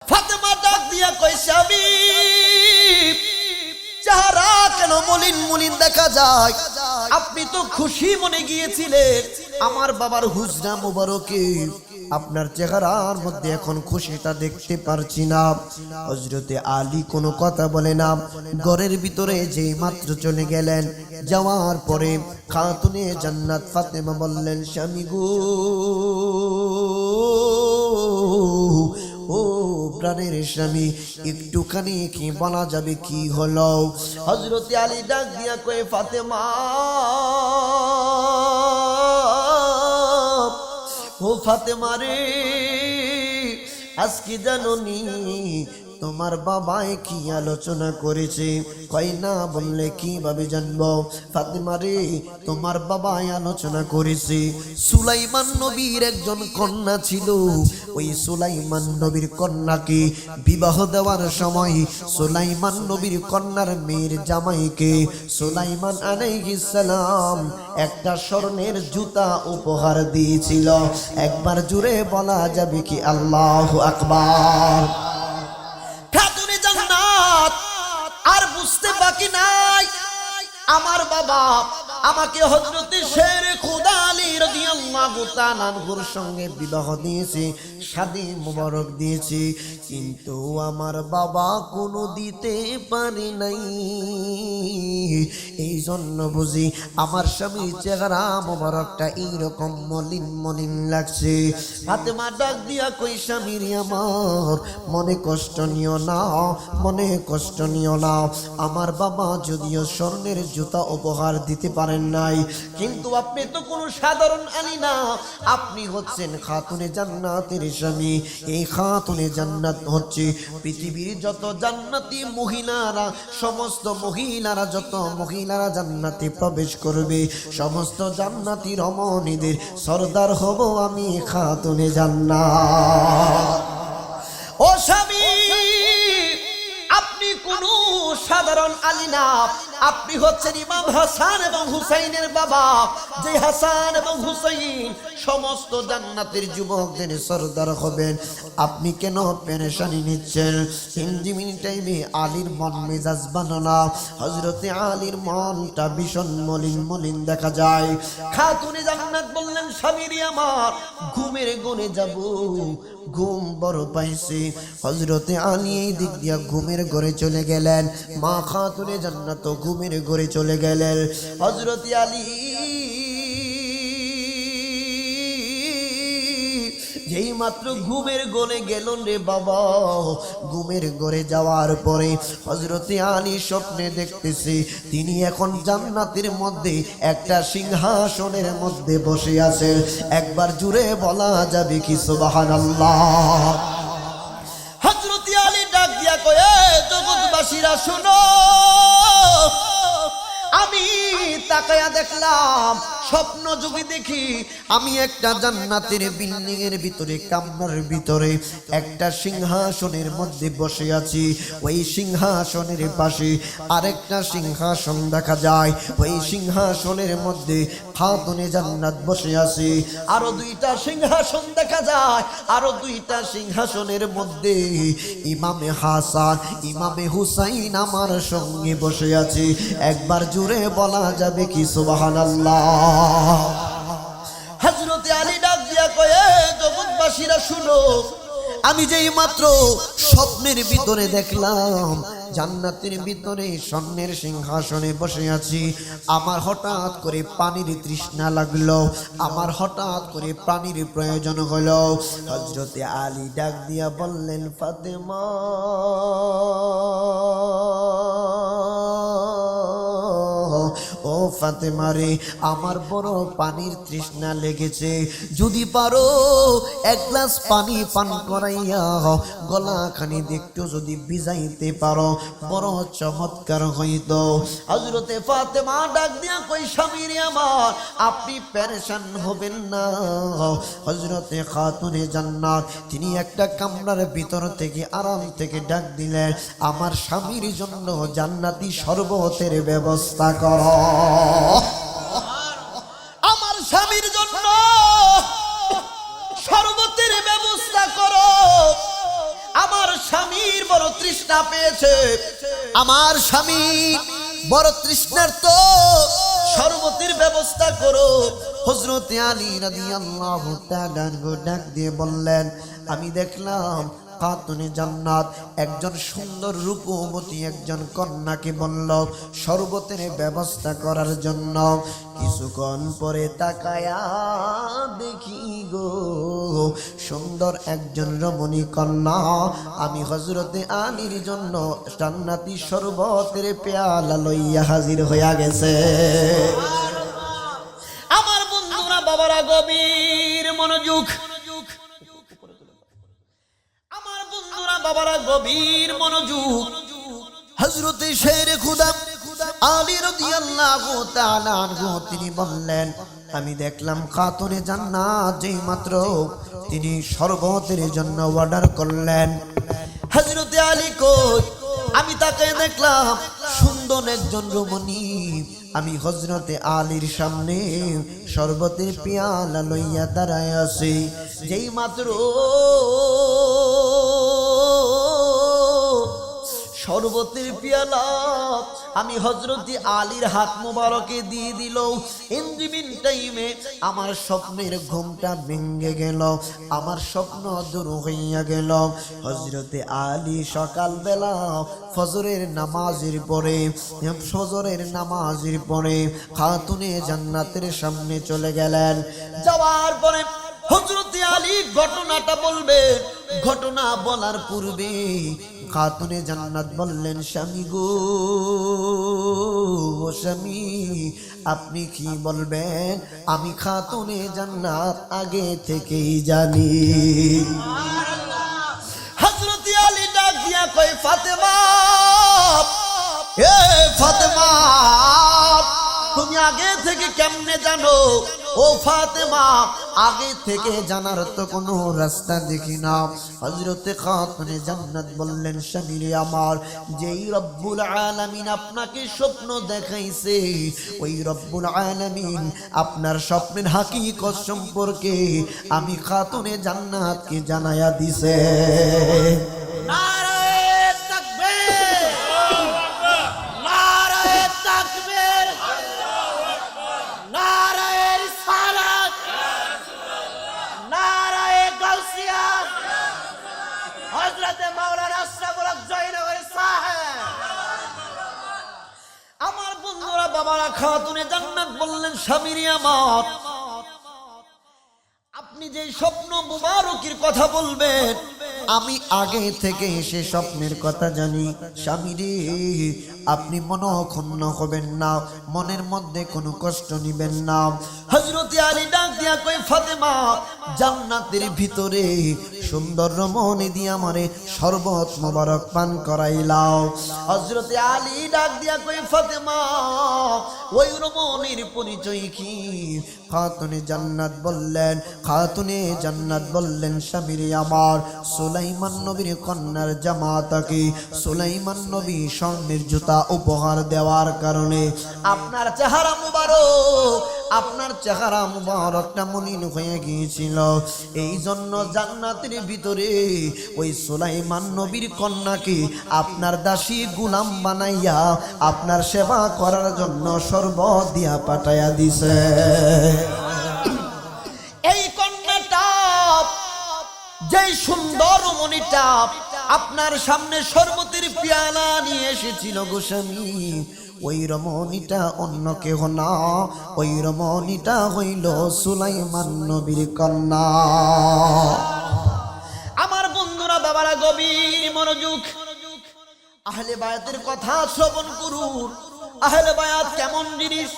ফাতেমা ডাক দিয়া কই স্বামী চেহারা কেন মলিন মলিন দেখা যায়? আপনি তো খুশি মনে গিয়েছিলেন আমার বাবার হুজরা মোবারকে, আপনার চেহারার মধ্যে এখন খুশিটা দেখতে পারছি না। হযরতে আলী কোনো কথা বলে না, ঘরের ভিতরে যেই মাত্র চলে গেলেন, যাওয়ার পরে খাতুনে জান্নাত ফাতেমা বললেন স্বামী গো, ও প্রাণের স্বামী, একটুখানি কি বলা যাবে কি হলো? হযরতে আলী ডাক দিয়া কয়ে ফাতেমা, ও ফাতেমা রে, আজকে জানোনি তোমার বাবাই কি আলোচনা করেছে? কই না বললে কিভাবে জানবো? ফাতেমা রে, তোমার বাবাই আলোচনা করেছে সুলাইমান নবীর একজন কন্যা ছিল, ওই সুলাইমান নবীর কন্যাকে বিবাহ দেওয়ার সময় সুলাইমান নবীর কন্যার মেয়ের জামাইকে সুলাইমান আলাইহিস সালাম একটা স্বর্ণের জুতা উপহার দিয়েছিল। একবার জুড়ে বলা যাবে কি আল্লাহু আকবার? খাতুনে জান্নাত আর বুঝতে বাকি নাই, আমার বাবা আমাকে হযরতে শের খুদা আলী রাদিয়াল্লাহু তাআলা আনহুর সঙ্গে বিবাহ দিয়েছে, শাদী মোবারক দিয়েছে, কিন্তু আমার বাবা কোনো দিতে পারে নাই। এই জন্য বুঝি আমার স্বামীর চেহারা মোবারকটা এইরকম মলিন মলিন লাগছে। ফাতেমা ডাক দিয়া কই স্বামীর আমার, মনে কষ্ট নিও না, মনে কষ্ট নিও না। আমার বাবা যদিও স্বর্ণের জুতা উপহার দিতে পারেন নাই, কিন্তু আপনি তো কোনো সাধারণ আলী না, আপনি হচ্ছেন খাতুনে জান্নাতের স্বামী। এই খাতুনে জান্নাত হচ্ছে পৃথিবীর যত জান্নাতি মহিলারা, সমস্ত মহিলারা, যত মহিলারা জান্নাতে প্রবেশ করবে, সমস্ত জান্নাতি রমণীদের সরদার হব আমি, খাতুনে জান্নাত। ও স্বামী, আপনি কোনো সাধারণ আলী না, আপনি হচ্ছেন ইমাম হাসান এবং হুসাইনের বাবা, যে হাসান এবং হুসাইন সমস্ত জান্নাতের যুবকদের সরদার হবেন। আপনি কেন পেরেশানি নিচ্ছেন? ইঞ্জিমিন টাইমে আলীর মন মেজাজ বানানা, হযরতে আলীর মনটা ভীষণ মলিন মলিন দেখা যায়। খাতুনে জান্নাত বললেন স্বামীরে আমার, ঘুমের গনে যাব, ঘুম বড় পাইছে। হযরতে আলী এই দিক দিয়া ঘুমের ঘরে চলে গেলেন, মা খাতুনে জান্নাত ঘুমের ঘরে চলে গেলেন। হযরতে আলী যেই মাত্র ঘুমের ঘরে গেলেন রে বাবা, ঘুমের ঘরে যাওয়ার পরে হযরতে আলী স্বপ্নে দেখতেছে তিনি এখন জান্নাতের মধ্যে একটা সিংহাসনের মধ্যে বসে আছেন। একবার জুড়ে বলা যাবে কি সুবহানাল্লাহ? হযরতে আলী ডাক দিয়া কয় জগৎবাসীরা শুনো, আমি তাকায়া দেখলাম, স্বপ্ন যুগে দেখি আমি একটা জান্নাতের বিল্ডিং এর ভিতরে, কামরার ভিতরে একটা সিংহাসনের মধ্যে বসে আছি। ওই সিংহাসনের পাশে আরেকটা সিংহাসন দেখা যায়, ওই সিংহাসনের মধ্যে খাতুনে জান্নাত বসে আছে। আরো দুইটা সিংহাসন দেখা যায়, আরো দুইটা সিংহাসনের মধ্যে ইমামে হাসান, ইমামে হুসাইন আমার সঙ্গে বসে আছে। একবার জুড়ে বলা যাবে কি সুবহানাল্লাহ? হযরতে আলী ডাক দিয়া কয়ে জগৎবাসীরা শুনো, আমি যেই মাত্র স্বপ্নের ভিতরে দেখলাম জান্নাতের ভিতরে স্বর্ণের সিংহাসনে বসে আছি, আমার হঠাৎ করে পানির তৃষ্ণা লাগলো, আমার হঠাৎ করে পানির প্রয়োজন হলো। হযরতে আলী ডাক দিয়া বললেন ফাতেমা, ও ফাতেমা রে, আমার বড় পানির তৃষ্ণা লেগেছে, যদি পারো এক গ্লাস পানি পান করাইয়া গলাখানি একটু যদি ভিজাইতে পারো বড় চমৎকার হইত। হযরতে ফাতেমা ডাক দিয়া কই স্বামীরে আমার, আপনি পেরেশান হবেন না। হযরতে খাতুনে জান্নাত তিনি একটা কামরার ভিতর থেকে আরাম থেকে ডাক দিলেন, আমার স্বামীর জন্য জান্নাতি শরবতের ব্যবস্থা করো, আমার স্বামীর জন্য শরবতের ব্যবস্থা করো, আমার স্বামীর বড় তৃষ্ণা পেয়েছে, আমার স্বামী বড় তৃষ্ণার, তো শরবতের ব্যবস্থা করো। হযরত আলী রাদিয়াল্লাহু তাআলা ডাক দিয়ে বললেন, আমি দেখলাম খাতুনে জান্নাত একজন সুন্দর রূপবতী একজন কন্যাকে বলল শরবতের ব্যবস্থা করার জন্য। কিছুক্ষণ পরে তাকায়া দেখি গো সুন্দর একজন রমণী কন্যা আমি হযরতে আলীর জন্য জান্নাতি শরবতের পেয়ালা লইয়া হাজির হইয়া গেছে। আমার বন্ধুরা, বাবারা, গভীর মনোযোগ, আমার বন্ধুরা, বাবারা, গভীর মনোযোগ। হযরতে শেরে খুদা আলী রাদিয়াল্লাহু তাআলা আনহু তিনি বললেন, আমি দেখলাম খাতুনে জান্নাত যেই মাত্র তিনি শরবতের জন্য অর্ডার করলেন, হযরতে আলী কই, আমি তাকে দেখলাম সুন্দর একজন রমণী, আমি হযরতে আলীর সামনে শরবতের পেয়ালা লইয়া দাঁড়ায় আছি, যেই মাত্র শরবতের পেয়ালা আমি হযরতে আলীর হাত মোবারকে দিয়ে দিল, ইন টাইমে আমার স্বপ্নের ঘুমটা ভেঙে গেল, আমার স্বপ্ন দূর হইয়া গেল। হযরতে আলী সকালবেলা ফজরের নামাজের পরে খাতুনে জান্নাতের সামনে চলে গেলেন। যাওয়ার পরে হযরতে আলী ঘটনাটা বলবে, ঘটনা বলার পূর্বে খাতুনে জান্নাত বললেন, স্বামী গো স্বামী, আপনি কি বলবেন? আমি খাতুনে জান্নাত আগে থেকেই জানি। হযরতে আলী ডাক দিয়া কই, ফাতেমা, এ ফাতেমা, তুমি আগে থেকে কেমনে জানো? ও ফাতেমা, আগে থেকে জানার তো কোনো রাস্তা দেখি না। হযরতে খাতুনে জান্নাত বললেন, স্বামী রে আমার, যেই রব্বুল আলামিন আপনাকে স্বপ্ন দেখাইছে, ওই রব্বুল আলামিন আপনার স্বপ্নের হাকিকত সম্পর্কে আমি খাতুনে জান্নাতকে জানায়া দিছে। আমার বন্ধুরা, বাবারা, খাতুনে জান্নাত বললেন, স্বামী রে আমার, আপনি যে স্বপ্ন মুবারকের কথা বলবেন আমি আগে থেকে সে স্বপ্নের কথা জানি। স্বামী রে, আপনি মনক্ষুণ্ণ হবেন না, মনের মধ্যে কোনো কষ্ট নিবেন না। হযরতে আলী ডাক দিয়া কই, ফাতেমা, জান্নাতের ভিতরে সুন্দর রমণী দিয়ে আমারে শরবত মোবারক পান করাইলাও। হযরতে আলী ডাক দিয়া কই, ফাতেমা, ওই রমণীর পরিচয় কি? খাতুনে জান্নাত বললেন, স্বামী রে আমার, সুলাইমান নবীর কন্যার জামাতাকে সুলাইমান নবী স্বর্ণের জুতা উপহার দেওয়ার কারণে আপনার চেহারা মুবারকটা মলিন হয়ে গিয়েছিল। এই জন্য জান্নাতের ভিতরে ওই সুলাইমান নবীর কন্যাকে আপনার দাসী গোলাম বানাইয়া আপনার সেবা করার জন্য শরবত দিয়া পাঠাইয়া দিছে। এই কন্যাটা, যেই সুন্দর রমণীটা আপনার সামনে শরবতের পেয়ালা নিয়ে এসেছিল গো স্বামী, ওই রমণীটা অন্য কেহ না, ওই রমণীটা হইল সুলাইমান নবীর কন্যা। আমার বন্ধুরা, বাবারা, গভীর মনোযোগ, আহলে বায়াতের কথা শ্রবণ করুন। আহলে বায়াত কেমন জিনিস?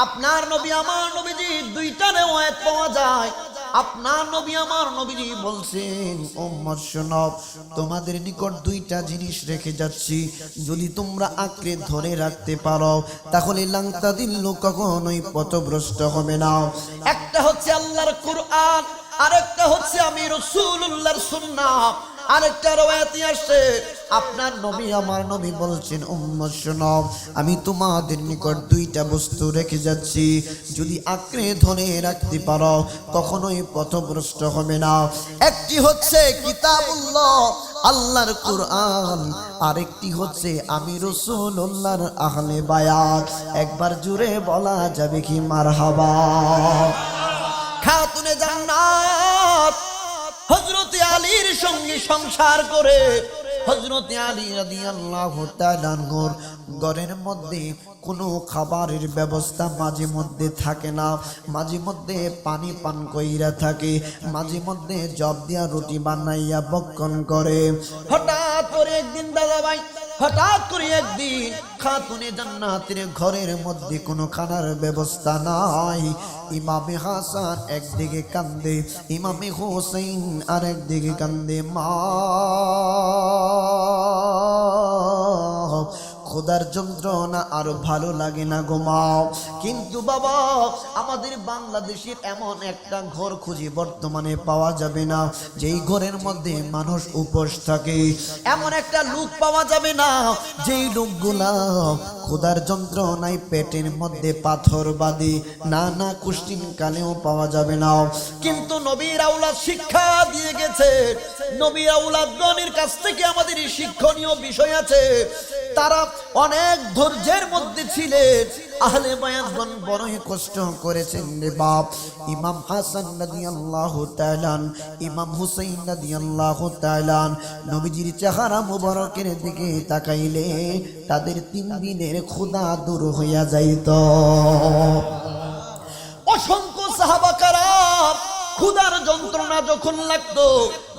আপনার নবী আমার নবীজি দুইটা রিওয়ায়াত পাওয়া যায়। আপনার নবী আমার নবীজি বলছেন, উম্মত শোনো, তোমাদের নিকট দুইটা জিনিস রেখে যাচ্ছি, যদি তোমরা আঁকড়ে ধরে রাখতে পারো তাহলে লাংতাদিল্লু, কখনোই পথভ্রষ্ট হবে না। একটা হচ্ছে আল্লাহর কুরআন, আরেকটা হচ্ছে আমি রাসূলুল্লাহর সুন্নাহ। আরেকটা রওয়ায়াতে আসছে, আপনার নবী আমার নবী বলছেন, উম্মত শোনো, আমি তোমাদের নিকট দুইটা বস্তু রেখে যাচ্ছি, যদি আঁকড়ে ধরে রাখতে পারো কখনোই পথভ্রষ্ট হবে না। একটি হচ্ছে কিতাবুল্লাহ, আল্লাহর কোরআন, আরেকটি হচ্ছে আমি রাসূলুল্লাহর আহলে বায়াত। একবার জুড়ে বলা যাবে কি মারহাবা। খাতুনে জান্নাত হযরত আলীর সঙ্গে সংসার করে হযরত আলী রাদিয়াল্লাহু তাআলা আনহুর ঘরের মধ্যে কোনো খাবারের ব্যবস্থা মাঝে মধ্যে থাকে না, মাঝে মধ্যে পানি পান কইরা থাকে, মাঝে মধ্যে জব দিয়া রুটি বানাইয়া বক্ষণ করে। হঠাৎ করে একদিন দাদা ভাই, হঠাৎ করে একদিন খাতুনে জান্নাতের ঘরের মধ্যে কোনো খানার ব্যবস্থা নাই। ইমামে হাসান একদিকে কান্দে, ইমামে হোসেন আরেকদিকে কান্দে। মা খোদার যন্ত্রণা আর ভালো লাগে না ঘুমাও। কিন্তু বাবা, আমাদের বাংলাদেশের এমন একটা ঘর খুঁজে বর্তমানে পাওয়া যাবে না যেই ঘরের মধ্যে মানুষ উপোস থাকে। এমন একটা লোক পাওয়া যাবে না যেই লোকগুলা খোদার যন্ত্রণায় পেটের মধ্যে পাথর বাঁধে। না না, কুষ্টিন কালেও পাওয়া যাবে না। কিন্তু নবীর আওলাদ শিক্ষা দিয়ে গেছে, নবীর আওলাদগণের কাছ থেকে আমাদের এই শিক্ষণীয় বিষয় আছে। তারা অনেক ধৈর্যের মধ্যে ছিলেন। আহলে বায়াতগণ বড়ই কষ্ট করেছেন রে বাপ। ইমাম হাসান রাদিয়াল্লাহু তাআলা, ইমাম হুসাইন রাদিয়াল্লাহু তাআলা নবীজির চেহারা মুবারকের দিকে তাকাইলে তাদের 3 দিনের ক্ষুধা দূর হইয়া যাইত। অসংখ্য সাহাবা কারাম ক্ষুধার যন্ত্রণা যখন লাগতো,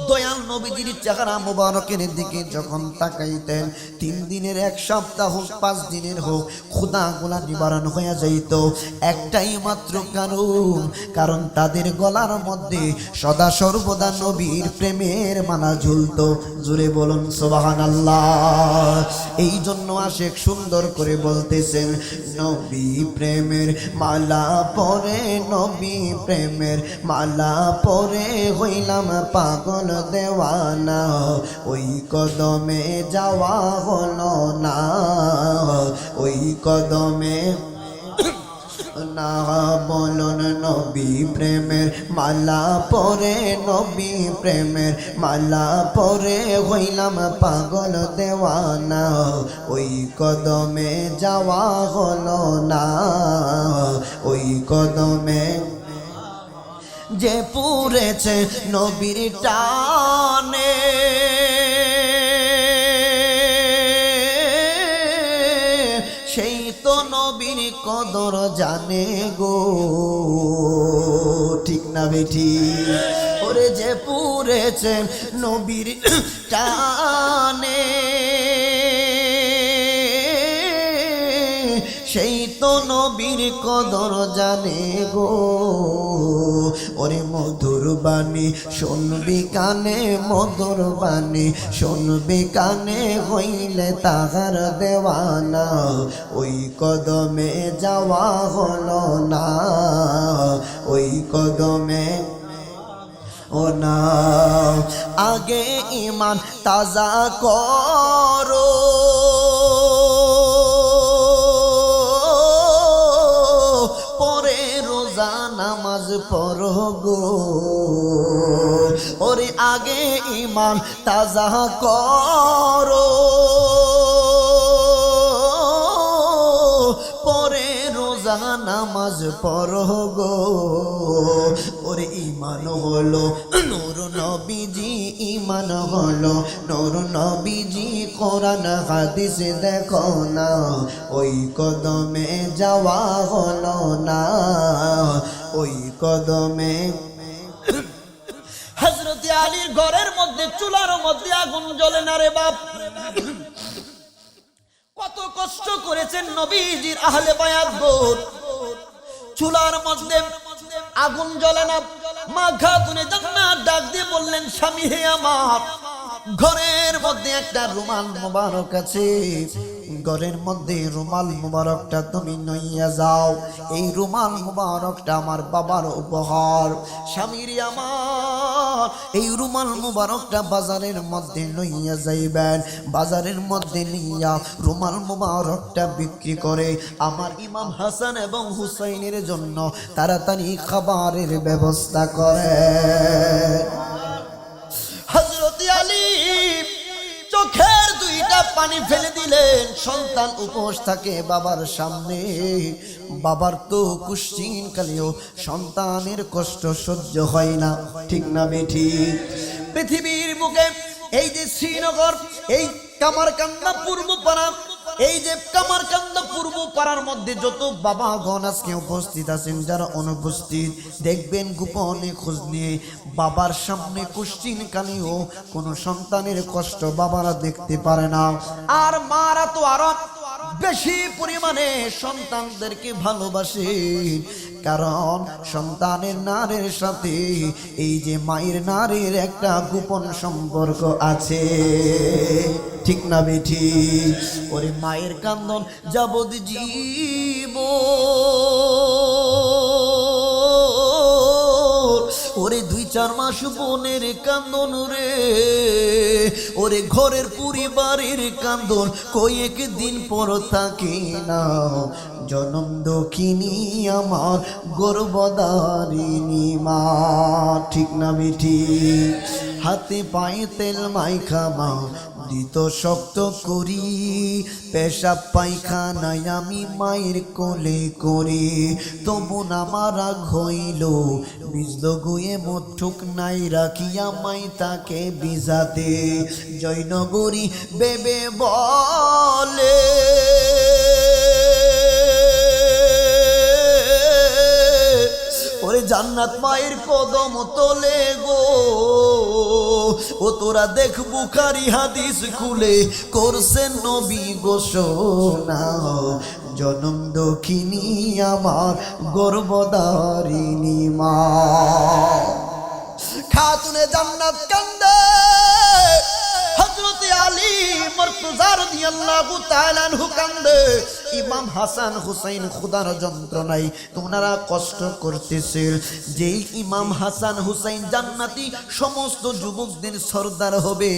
দয়াল নবীজির চেহারা মুবারকের দিকে যখন তাকাইতেন, 3 দিনের, 1 সপ্তাহ হোক, 5 দিনের হোক, ক্ষুধাগুলা নিবারণ হয়ে যাইত। একটাই মাত্র কারণ তাদের গলার মধ্যে সদা সর্বদা নবীর প্রেমের মালা ঝুলতো। জুড়ে বলুন সুবহানাল্লাহ। এই জন্য আশেক সুন্দর করে বলতেছেন, নবী প্রেমের মালা পরে, নবী প্রেমের মালা পরে হইলাম পাগল দেওয়ানা, ওই কদমে যাওয়া হলো না, ওই কদমে না। বলুন নবী প্রেমের মালা পরে, নবী প্রেমের মালা পরে হইলাম পাগল দেওয়ানা, ওই কদমে যাওয়া হলো না, ওই কদমে যে পুরেছে নবীর টানে, সেই তো নবীর কদর জানে গো। ঠিক না বেঠি? ওরে যে পুরেছে নবীর টানে, সেই তো নবীর কদর জানে গো। ওরে মধুর বাণী শুনবি কানে, মধুর বাণী শুনবি কানে, হইলে তাহার দেওয়ানা, ওই কদমে যাওয়া হলো না, ওই কদমে ও না। আগে ঈমান তাজা করো, পরে রোজা নামাজ পড়ো গো। ওরে আগে ঈমান তাজা করো, পরে রোজা নামাজ পড়ো গো। ওরে ঈমান হলো নূর নবীজি, ঈমান হলো নূর নবীজি, কোরআন হাদিস দেখো না, ওই কদমে যাওয়া হলো না, ওই কদমে। হযরত আলীর ঘরের মধ্যে চুলার মধ্যে আগুন জ্বলে না রে বাপ। কত কষ্ট করেছেন নবীজির আহলে বায়াতগণ। চুলার মধ্যে আগুন জ্বলে না। মা খাতুনে জান্নাত ডাক দিয়ে বললেন, স্বামী হে আমার, ঘরের মধ্যে একটা রুমাল মুবারক আছে, ঘরের মধ্যে রুমাল মুবারকটা তুমি নইয়া যাও। এই রুমাল মুবারকটা আমার বাবার উপহার। স্বামীর আমার, এই রুমাল মুবারকটা বাজারের মধ্যে লইয়া যাইবেন। বাজারের মধ্যে নিয়া রুমাল মুবারকটা বিক্রি করে আমার ইমাম হাসান এবং হুসাইনের জন্য তাড়াতাড়ি খাবারের ব্যবস্থা করে। হযরত আলী চোখের দুইটা পানি ফেলে দিলেন। সন্তান উপোস থাকে বাবার সামনে। বাবার তো কুশ্চিন কালেও সন্তানের কষ্ট সহ্য হয় না, ঠিক না বেঠিক? পৃথিবীর বুকে এই যে শ্রীনগর, এই কামারকান্দা পূর্বপাড়া, এই যে কামারকান্দা পূর্ব পাড়ার মধ্যে যত বাবাগণ আজকে উপস্থিত আছেন, যারা অনুপস্থিত দেখবেন গোপনে খোঁজ নিয়ে বাবার সামনে কোশ্চিন কালেও কোনো সন্তানের কষ্ট বাবারা দেখতে পারে না। আর মারা তো আরো বেশি পরিমাণে সন্তানদেরকে ভালোবাসে, কারণ সন্তানের নারীর সাথে এই যে মায়ের নারীর একটা গোপন সম্পর্ক আছে, ঠিক না বেঠি? ওরে মায়ের কান্দন যাবজ্জীব, ওরে 2-4 মাস বোনের কান্দন রে, ওরে ঘরের পরিবারের কান্দন কয়েক দিন পর থাকে না। জনম দক্ষিণী আমার গর্ভধারিণী মা, ঠিক না বেঠি? হাতে পায়ে তেল মাইখা মা দিত শক্ত করি, পেশাব পায়খানায় আমি মায়ের কোলে করি, তবু আমার রাগ হইল বীজ গুয়ে মুঠুক নাই রাখিয়া মাই তাকে বিজাতে। জয়নগরী বেবে বলে ওরে জান্নাত মায়ের কদম তলে গো, ও তোরা দেখ বুখারী হাদিস খুলে করছেন নবী ঘোষণা। জনম দক্ষিণী আমার গর্ভধারিণী মা। খাতুনে জান্নাত কান্দে, হযরতে আলী মুর্তজা রাদিয়াল্লাহু তাআলা আনহু কান্দে, ইমাম হাসান হুসাইন খোদার যন্ত্রণায় তোমরা কষ্ট করতেছে। যেই ইমাম হাসান হুসাইন জান্নাতি সমস্ত যুবকদের সরদার হবে,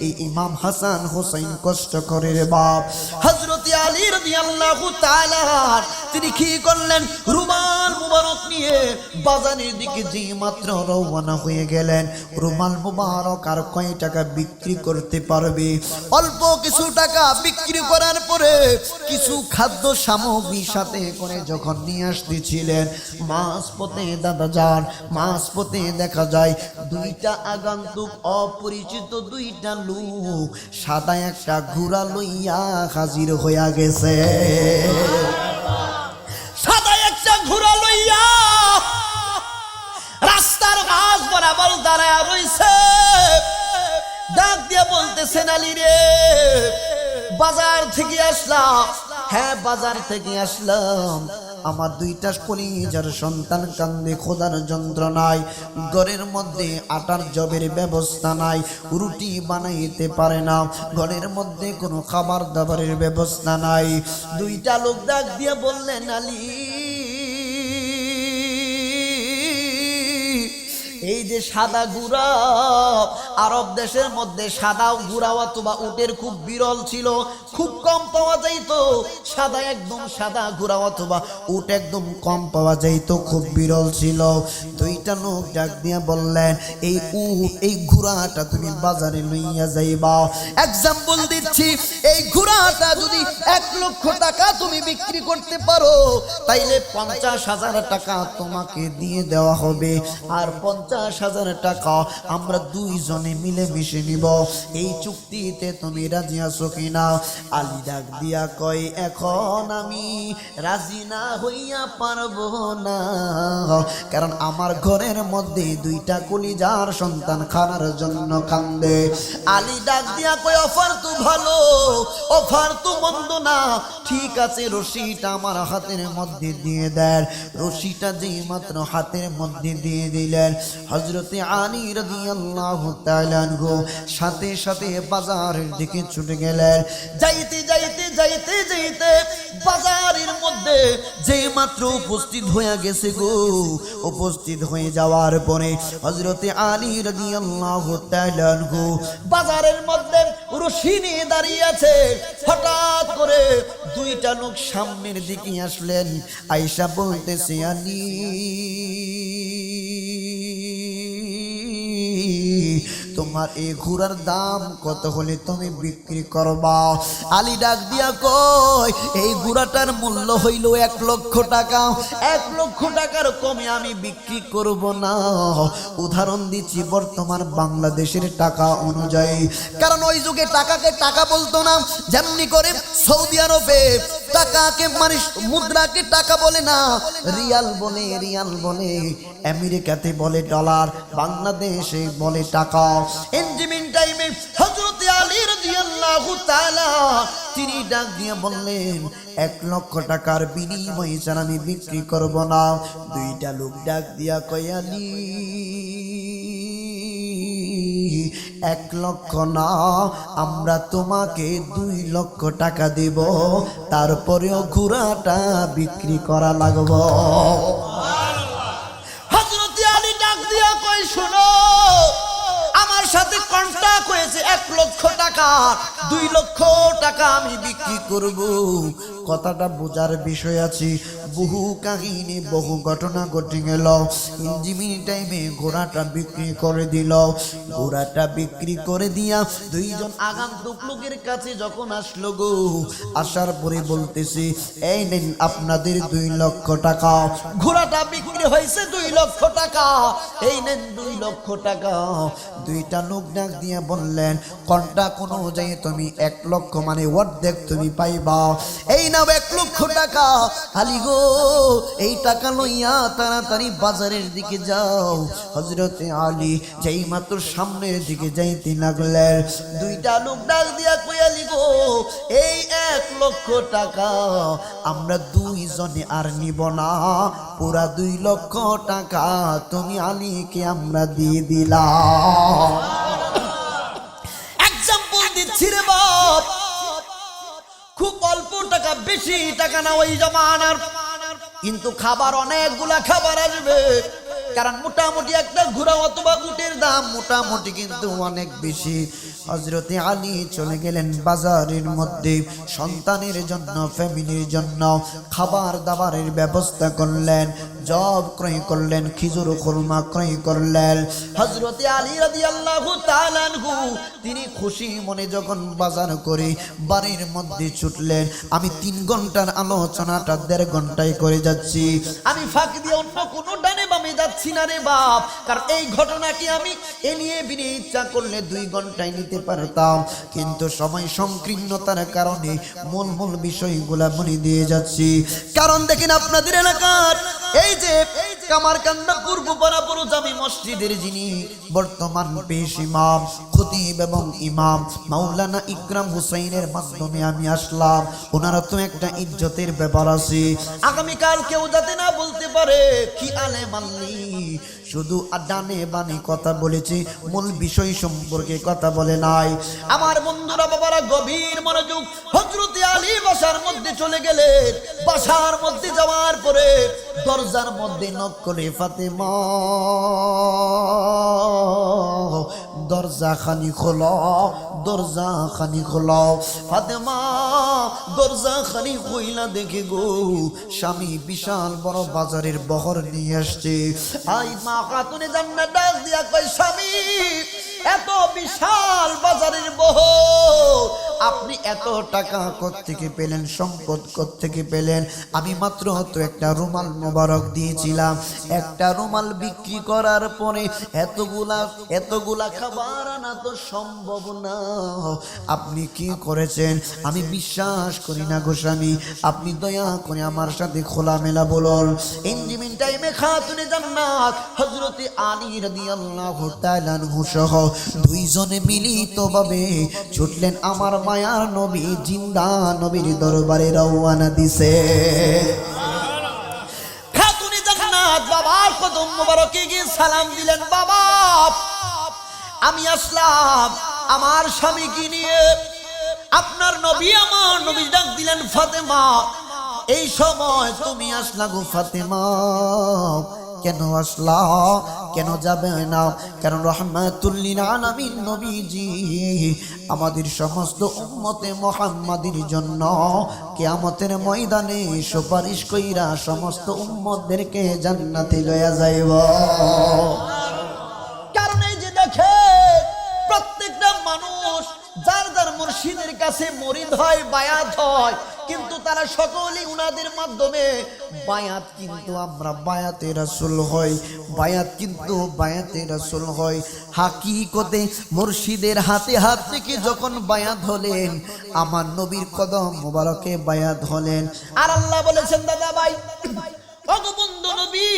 এই ইমাম হাসান হুসাইন কষ্ট করে রে বাপ। হযরতে আলী রাদিয়াল্লাহু তাআলা তিনি কি করলেন, রুমাল মুবারক নিয়ে বাজারের দিকে যে মাত্র রওনা হয়ে গেলেন। রুমাল মুবারক আর কয় টাকা বিক্রি করতে পারবে? অল্প কিছু টাকা বিক্রি করার পরে কিছু খাদ্য সামগ্রী সাথে করে যখন নিয়ে আসতেছিলেন, মাঝপথে দাদা যান, মাঝপথে দেখা যায় 2টা আগন্তুক অপরিচিত 2টা লোক সাদা একটা ঘোড়া লইয়া হাজির হইয়া গেছে। সাদা একটা ঘোড়া লইয়া রাস্তার মাঝ বরাবর দাঁড়ায় রইছে। ডাক দিয়া বলতেছেন, আলী রে বাজার থেকে আসলাম। হ্যাঁ বাজার থেকে আসলাম, আমার 2টা কলিজার সন্তান কান্দে খোদার যন্ত্রণায়। ঘরের মধ্যে আটার জবের ব্যবস্থা নাই, রুটি বানাইতে পারে না, ঘরের মধ্যে কোনো খাবার দাবারের ব্যবস্থা নাই। 2টা লোক ডাক দিয়ে বললেন, আলী এই যে সাদা গুড়া, আরব দেশের মধ্যে সাদা গুড়া অথবা উটের খুব বিরল ছিল, খুব কম পাওয়া যাইত। সাদা একদম সাদা গুড়া অথবা উট একদম কম পাওয়া যাইত, খুব বিরল ছিল। 2টা লোক ডাক দিয়া বললেন, এই উট এই ঘোড়াটা তুমি বাজারে লইয়া যাইবা। এক্সাম্পল দিচ্ছি, এই ঘোড়াটা যদি 1 লক্ষ টাকা তুমি বিক্রি করতে পারো, তাইলে 50,000 টাকা তোমাকে দিয়ে দেওয়া হবে, আর 50,000 টাকা আমরা 2 জনে মিলে মিশে নিব। এই চুক্তিতে তুমি রাজি আছো কিনা? আলী ডাক দিয়া কয়, এখন আমি রাজি না হইয়া পারবো না, কারণ আমার ঘরের মধ্যে 2টা কলিজার সন্তান খানার জন্য কান্দে। আলী ডাক দিয়া কয়, অফার তো ভালো, অফার তো মন্দ না, ঠিক আছে রশিটা আমার হাতের মধ্যে দিয়ে দেন। রশিটা যেই মাত্র হাতের মধ্যে দিয়ে দিলেন, হযরতে আলী রাদিয়াল্লাহু তাআলা আনহু সাথে সাথে বাজারের দিকে ছুটে গেলেন। যাইতে যাইতে যাইতে যাইতে বাজারের মধ্যে যে মাত্র উপস্থিত হয়ে গেছে গো, উপস্থিত হয়ে যাওয়ার পরে হযরতে আলী রাদিয়াল্লাহু তাআলা আনহু বাজারের মধ্যে রশি নিয়ে দাঁড়িয়ে আছে। হঠাৎ করে 2টা লোক সামনের দিকে আসলেন, আয়েশা বলতেছে, আলী তোমার এই ঘোড়ার দাম কত হলে তুমি বিক্রি করবা? আলী ডাক দিয়া কয়, এই ঘোড়াটার মূল্য হইল 1 লক্ষ টাকা। 1 লক্ষ টাকার কমে আমি বিক্রি করব না। উদাহরণ দিচ্ছি বর্তমান বাংলাদেশের টাকা অনুযায়ী, কারণ ওই যুগে টাকাকে টাকা বলতো না। যেমনি করে সৌদি আরবে টাকাকে মানে মুদ্রাকে টাকা বলে না, রিয়াল বলে, রিয়াল বলে। আমেরিকাতে বলে ডলার, বাংলাদেশে বলে টাকা। ইনজিমিন টাইমে হযরত আলী রাদিয়াল্লাহু তাআলা তিনি ডাক দিয়ে বললেন, 1 লক্ষ টাকার বিনিময়ে ছাড়া আমি বিক্রি করব না। দুইটা লোক ডাক দিয়া কয়, আলী 1 লক্ষ না, আমরা তোমাকে 2 লক্ষ টাকা দেব, তারপরেও ঘোড়াটা বিক্রি করা লাগবে। হযরত আলী ডাক দিয়া কই, শোনো, আমার সাথে কন্ট্রাক্ট হয়েছে 1 লক্ষ টাকা, 2 লক্ষ টাকা আমি বিক্রি করব। কথাটা বোঝার বিষয় আছে। বহু কাহিনী, বহু ঘটনা ঘটে গেল। ইঞ্জিমিন টাইমে ঘোড়াটা বিক্রি করে দিল। ঘোড়াটা বিক্রি করে দিয়া দুইজন আগন্তুক লোকের কাছে যখন আসলো গো, আসার পরে বলতেছে, এই নেন আপনাদের 2 লক্ষ টাকা। ঘোড়াটা বিক্রি হয়েছে 2 লক্ষ টাকা, এই নেন 2 লক্ষ টাকা। দুইটা লোক ডাক দিয়া বললেন, কন্ট্রাক্ট অনুযায়ী তুমি 1 লক্ষ মানে অর্ধেক তুমি পাইবা। এই নাও 1 লক্ষ টাকা। আলী গো, এই টাকা লইয়া তাড়াতাড়ি বাজারের দিকে যাও। হযরতে আলী যেই মাত্র সামনের দিকে যাইতে লাগলেন, দুইটা লোক ডাক দিয়া কই, আলী গো, এই 1 লক্ষ টাকা আমরা 2 জনে আর নিব না, পুরা 2 লক্ষ টাকা তুমি আলীকে আমরা দিয়ে দিলাম। এক্সাম্পল দিচ্ছি রে বাপ, খুব অল্প টাকা, বেশি টাকা না ওই জমানার, কিন্তু খাবার অনেকগুলা খাবার আসবে। কারণ মোটামুটি একটা ঘোড়া অথবা উটের দাম মোটামুটি কিন্তু অনেক বেশি। হযরতে আলী চলে গেলেন বাজারের মধ্যে, সন্তানের জন্য, ফ্যামিলির জন্য খাবার দাবারের ব্যবস্থা করলেন। জব ক্রয় করলেন, খিজুর খুরমা ক্রয় করলেন। হযরতে আলী রাদিয়াল্লাহু তাআলা আনহু তিনি খুশি মনে যখন বাজার করে বাড়ির মধ্যে ছুটলেন। আমি 3 ঘন্টার আলোচনাটা 1.5 ঘন্টায় করে যাচ্ছি। আমি ফাঁকি দিয়ে অন্য কোনো ডানে বামে যাচ্ছি না রে বাপ, কারণ এই ঘটনাটি আমি এ নিয়ে বিনে ইচ্ছা করলে 2 ঘন্টায় নিতে পারতাম, কিন্তু সময় সংকীর্ণতার কারণে মূল বিষয়গুলা বলে দিয়ে যাচ্ছি। কারণ দেখেন, আপনাদের এলাকার এই যে কামারকান্দা পূর্বপাড়া বড় জামি মসজিদের যিনি বর্তমান পেশ ইমাম, খতিব এবং ইমাম মাওলানা ইকরাম হুসাইনের মাধ্যমে আমি আসলাম। ওনারা তো একটা ইজ্জতের ব্যাপার আছে। আগামীকাল কেউ যাতে না বলতে পারে কি আলেম আল্লি শুধু ডানে বানে কথা বলেছে, মূল বিষয় সম্পর্কে কথা বলে নাই। আমার বন্ধুরা, বাবারা, গভীর মনোযোগ। হযরতে আলী বাসার মধ্যে চলে গেলেন। বাসার মধ্যে যাওয়ার পরে দরজার মধ্যে নক করে, ফাতেমা দরজা খানি খোলো, দরজা খানি খোলো। ফাতেমা দরজা খানি কইলা দেখে গো, স্বামী বিশাল বড় বাজারের বহর নিয়ে আসছে। আই মা খাতুনে জান্নাত ডাক দিয়া কই, স্বামী এত বিশাল বাজারের বহর আপনি এত টাকা কোত্থেকে পেলেন, সম্পদ কোত্থেকে পেলেন? আমি মাত্র হয়তো একটা রুমাল মোবারক দিয়েছিলাম। একটা রুমাল বিক্রি করার পরে এতগুলা খাবার আনা তো সম্ভব না। আপনি কি করেছেন? আমি বিশ্বাস করি না গো স্বামী, আপনি দয়া করে আমার সাথে খোলামেলা বলুন। ইনজিমিন টাইমে খাতুনে জান্নাত হযরতে আলী রাদিয়াল্লাহু তাআলা আনহু সহ 2 জনে মিলিতভাবে ছুটলেন আমার মায়ার নবী জিন্দা নবীর দরবারে রওনা দিছে। খাতুনে জান্নাত বাবার কদম মোবারকে গিয়ে সালাম দিলেন, বাবা আমি আসলাম আমার স্বামীকে নিয়ে। আপনার নবী, আমার নবী ডাক দিলেন, ফাতেমা এই সময় তুমি আসলা গো ফাতেমা? কেন আসলা? কেন যাবে না? কারণ রাহমাতুল লিল আলামিন নবীজি আমাদের সমস্ত উম্মতে মুহাম্মাদির জন্য কিয়ামতের ময়দানে সুপারিশ কইরা সমস্ত উম্মতদেরকে জান্নাতে লইয়া যাইব। কারণ এই যে দেখে মুর্শিদের কাছে মুরিদ হয়, বায়াত হয়, কিন্তু তারা সকলেই উনাদের মাধ্যমে বায়াত, কিন্তু আমরা বায়াতে রাসূল হই, বায়াত কিন্তু বায়াতে রাসূল হয়। হাকিকতে মুর্শিদের হাতে হাত থেকে যখন বায়াত হলেন, আমার নবীর কদম মোবারকে বায়াত হলেন। আর আল্লাহ বলেছেন, দাদা ভাই, বন্ধু নবী,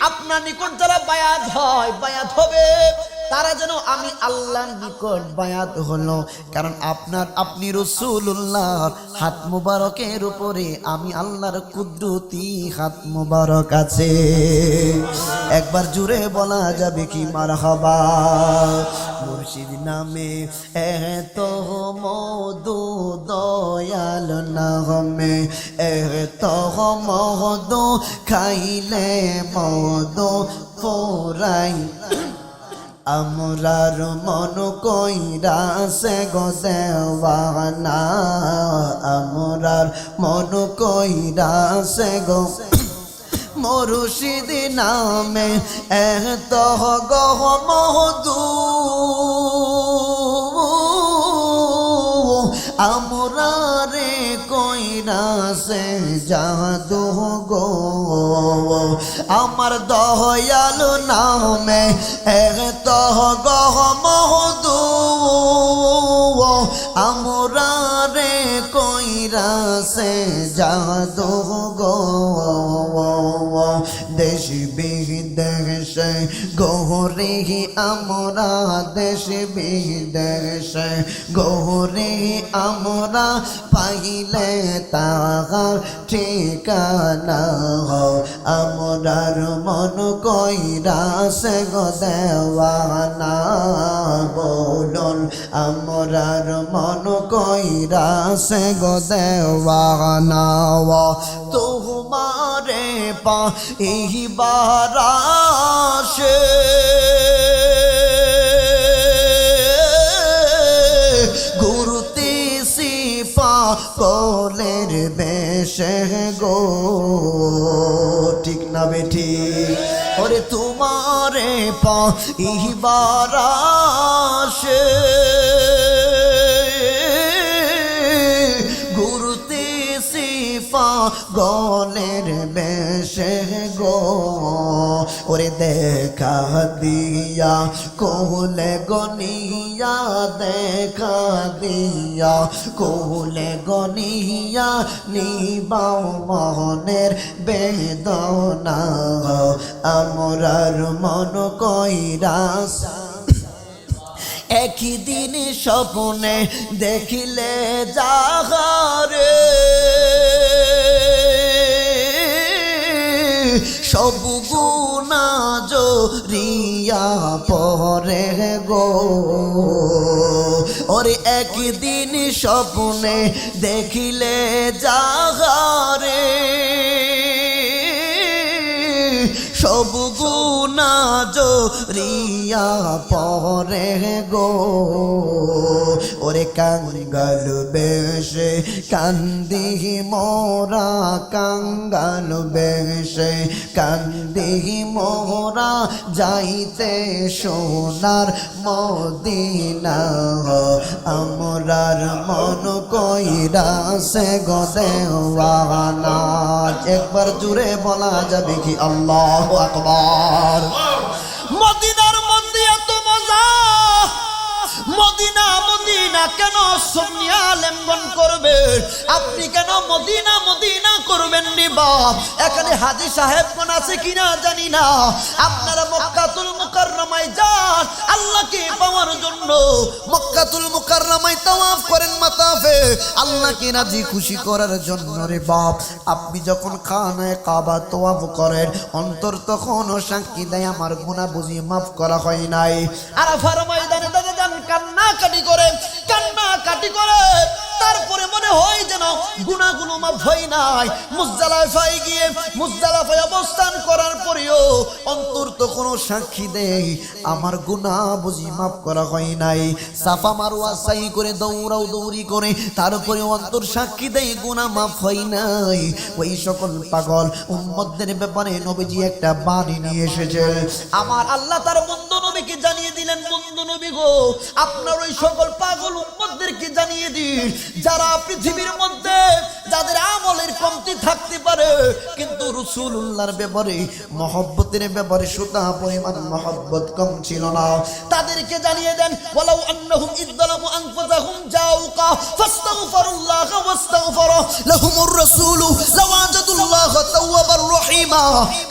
আপনার নিকট যারা বায়াত হয়, বায়াত হবে, তারা যেন আমি আল্লাহর নিকট বায়াত হলো, কারণ আপনি রাসূলুল্লাহর হাত মুবারকের উপরে আমি আল্লাহর কুদরতি হাত মুবারক আছে। একবার জুড়ে বলা যাবে কি মারহাবা। মুর্শিদ নামে এত মধু, দয়াল নামে এত মধু, খাইলে মধু পোরাই আমরার মন কইরাছে গো দেওয়ানা, আমরার মন কইরাছে গো মুর্শিদ নামে এত গহ মধু, আমরারে কইরাছে জাদু গো, আমার দয়াল নামে এত গহ মধু, আমরারে কইরাছে জাদু গো। দেশ বিদেশে গোরে আমরা, দেশ বিদেশে গোরে আমরা, পাইলে তাহার ঠিকানা, আমরার মন কইরাছে গো দেওয়ানা, বলুন আমরার মন কইরাছে গো দেওয়ানা। তোমারে পাইবার আশে ঘুরতেছি পাগলের বেশে গো, ঠিক না বেঠি? ওরে তোমারে পাইবার আশে পাগলের বেশে গো, ওরে দেখা দিয়া কোলে গনিয়া, দেখা দিয়া কোলে গনিয়া, নিবাও মনের বেদনা, আমরার মন কইরাছে একদিন স্বপ্নে দেখিলে যাহারে, সব গুণা জড়িয়া পরে গো, ওরে একদিন স্বপ্নে দেখিলে যাহারে, সব গুণা জড়িয়া পরে গো, ওরে কাঙ্গাল বেশে কান্দি মোরা, কাঙ্গাল বেশে কান্দি মোরা, যাইতে সোনার মদিনা, আমরার মন কইরাছে গো দেওয়ানা। একবার জুড়ে বলা যাবে কি আল্লাহু আকবার। মদিনার মধ্যে এত মজা, মদিনা মদিনা কেন সুন্নি আলেমগণ করবে, আপনি কেন মদিনা মদিনা করবেন রে বাপ? এখানে হাজী সাহেবগণ আছে কিনা জানি না, আপনারা মক্কাতুল মুকাররমায় যান আল্লাহকে পাওয়ার জন্য, মক্কাতুল মুকাররমায় তাওয়াফ করেন মাতাফে আল্লাহকে রাজি খুশি করার জন্য রে বাপ। আপনি যখন খানায়ে কাবা তাওয়াফ করেন, অন্তর তখনও সাক্ষী দেয় আমার গুনাহ বুঝি মাফ করা হয় নাই। আরাফার ময়দানে দাদা যান কান্নাকাটি করে, কান্নাকাটি করে, তারপরে মনে হয় যেন গুনাহগুলো মাফ হয় নাই। মুজদালিফায় গিয়ে মুজদালিফায় অবস্থান করার পরেও অন্তর তখনও সাক্ষী দেয় আমার গুনাহ বুঝি মাফ করা হয় নাই। সাফা মারওয়া সাই করে দৌড়াও দৌড়ি করে, তারপরে অন্তর সাক্ষী দেয় গুনাহ মাফ হয় নাই। ওই সকল পাগল উম্মতদের ব্যাপারে নবীজি একটা বাণী নিয়ে এসেছে। আমার আল্লাহ তার বন্ধু নবী নবীকে জানিয়ে দিলেন, বন্ধু নবী গো, আপনার ওই সকল পাগল উম্মতদেরকে জানিয়ে দিন, যারা পৃথিবীর মধ্যে যাদের আমলের কমতি থাকতে পারে কিন্তু রাসূলুল্লাহর ব্যাপারে মহব্বতের ব্যাপারে সুতা পরিমাণ মহব্বত কম ছিল না, তাদেরকে জানিয়ে দেন, ওয়ালাউ আন্নাহুম ইযলামু আনফুসাহুম জাউকা ফাস্তাগফিরুল্লাহ ওয়াস্তাগফারা লাহুমুর রাসূলু লাওয়াজাদুল্লাহ তাওয়াবার রহিমা।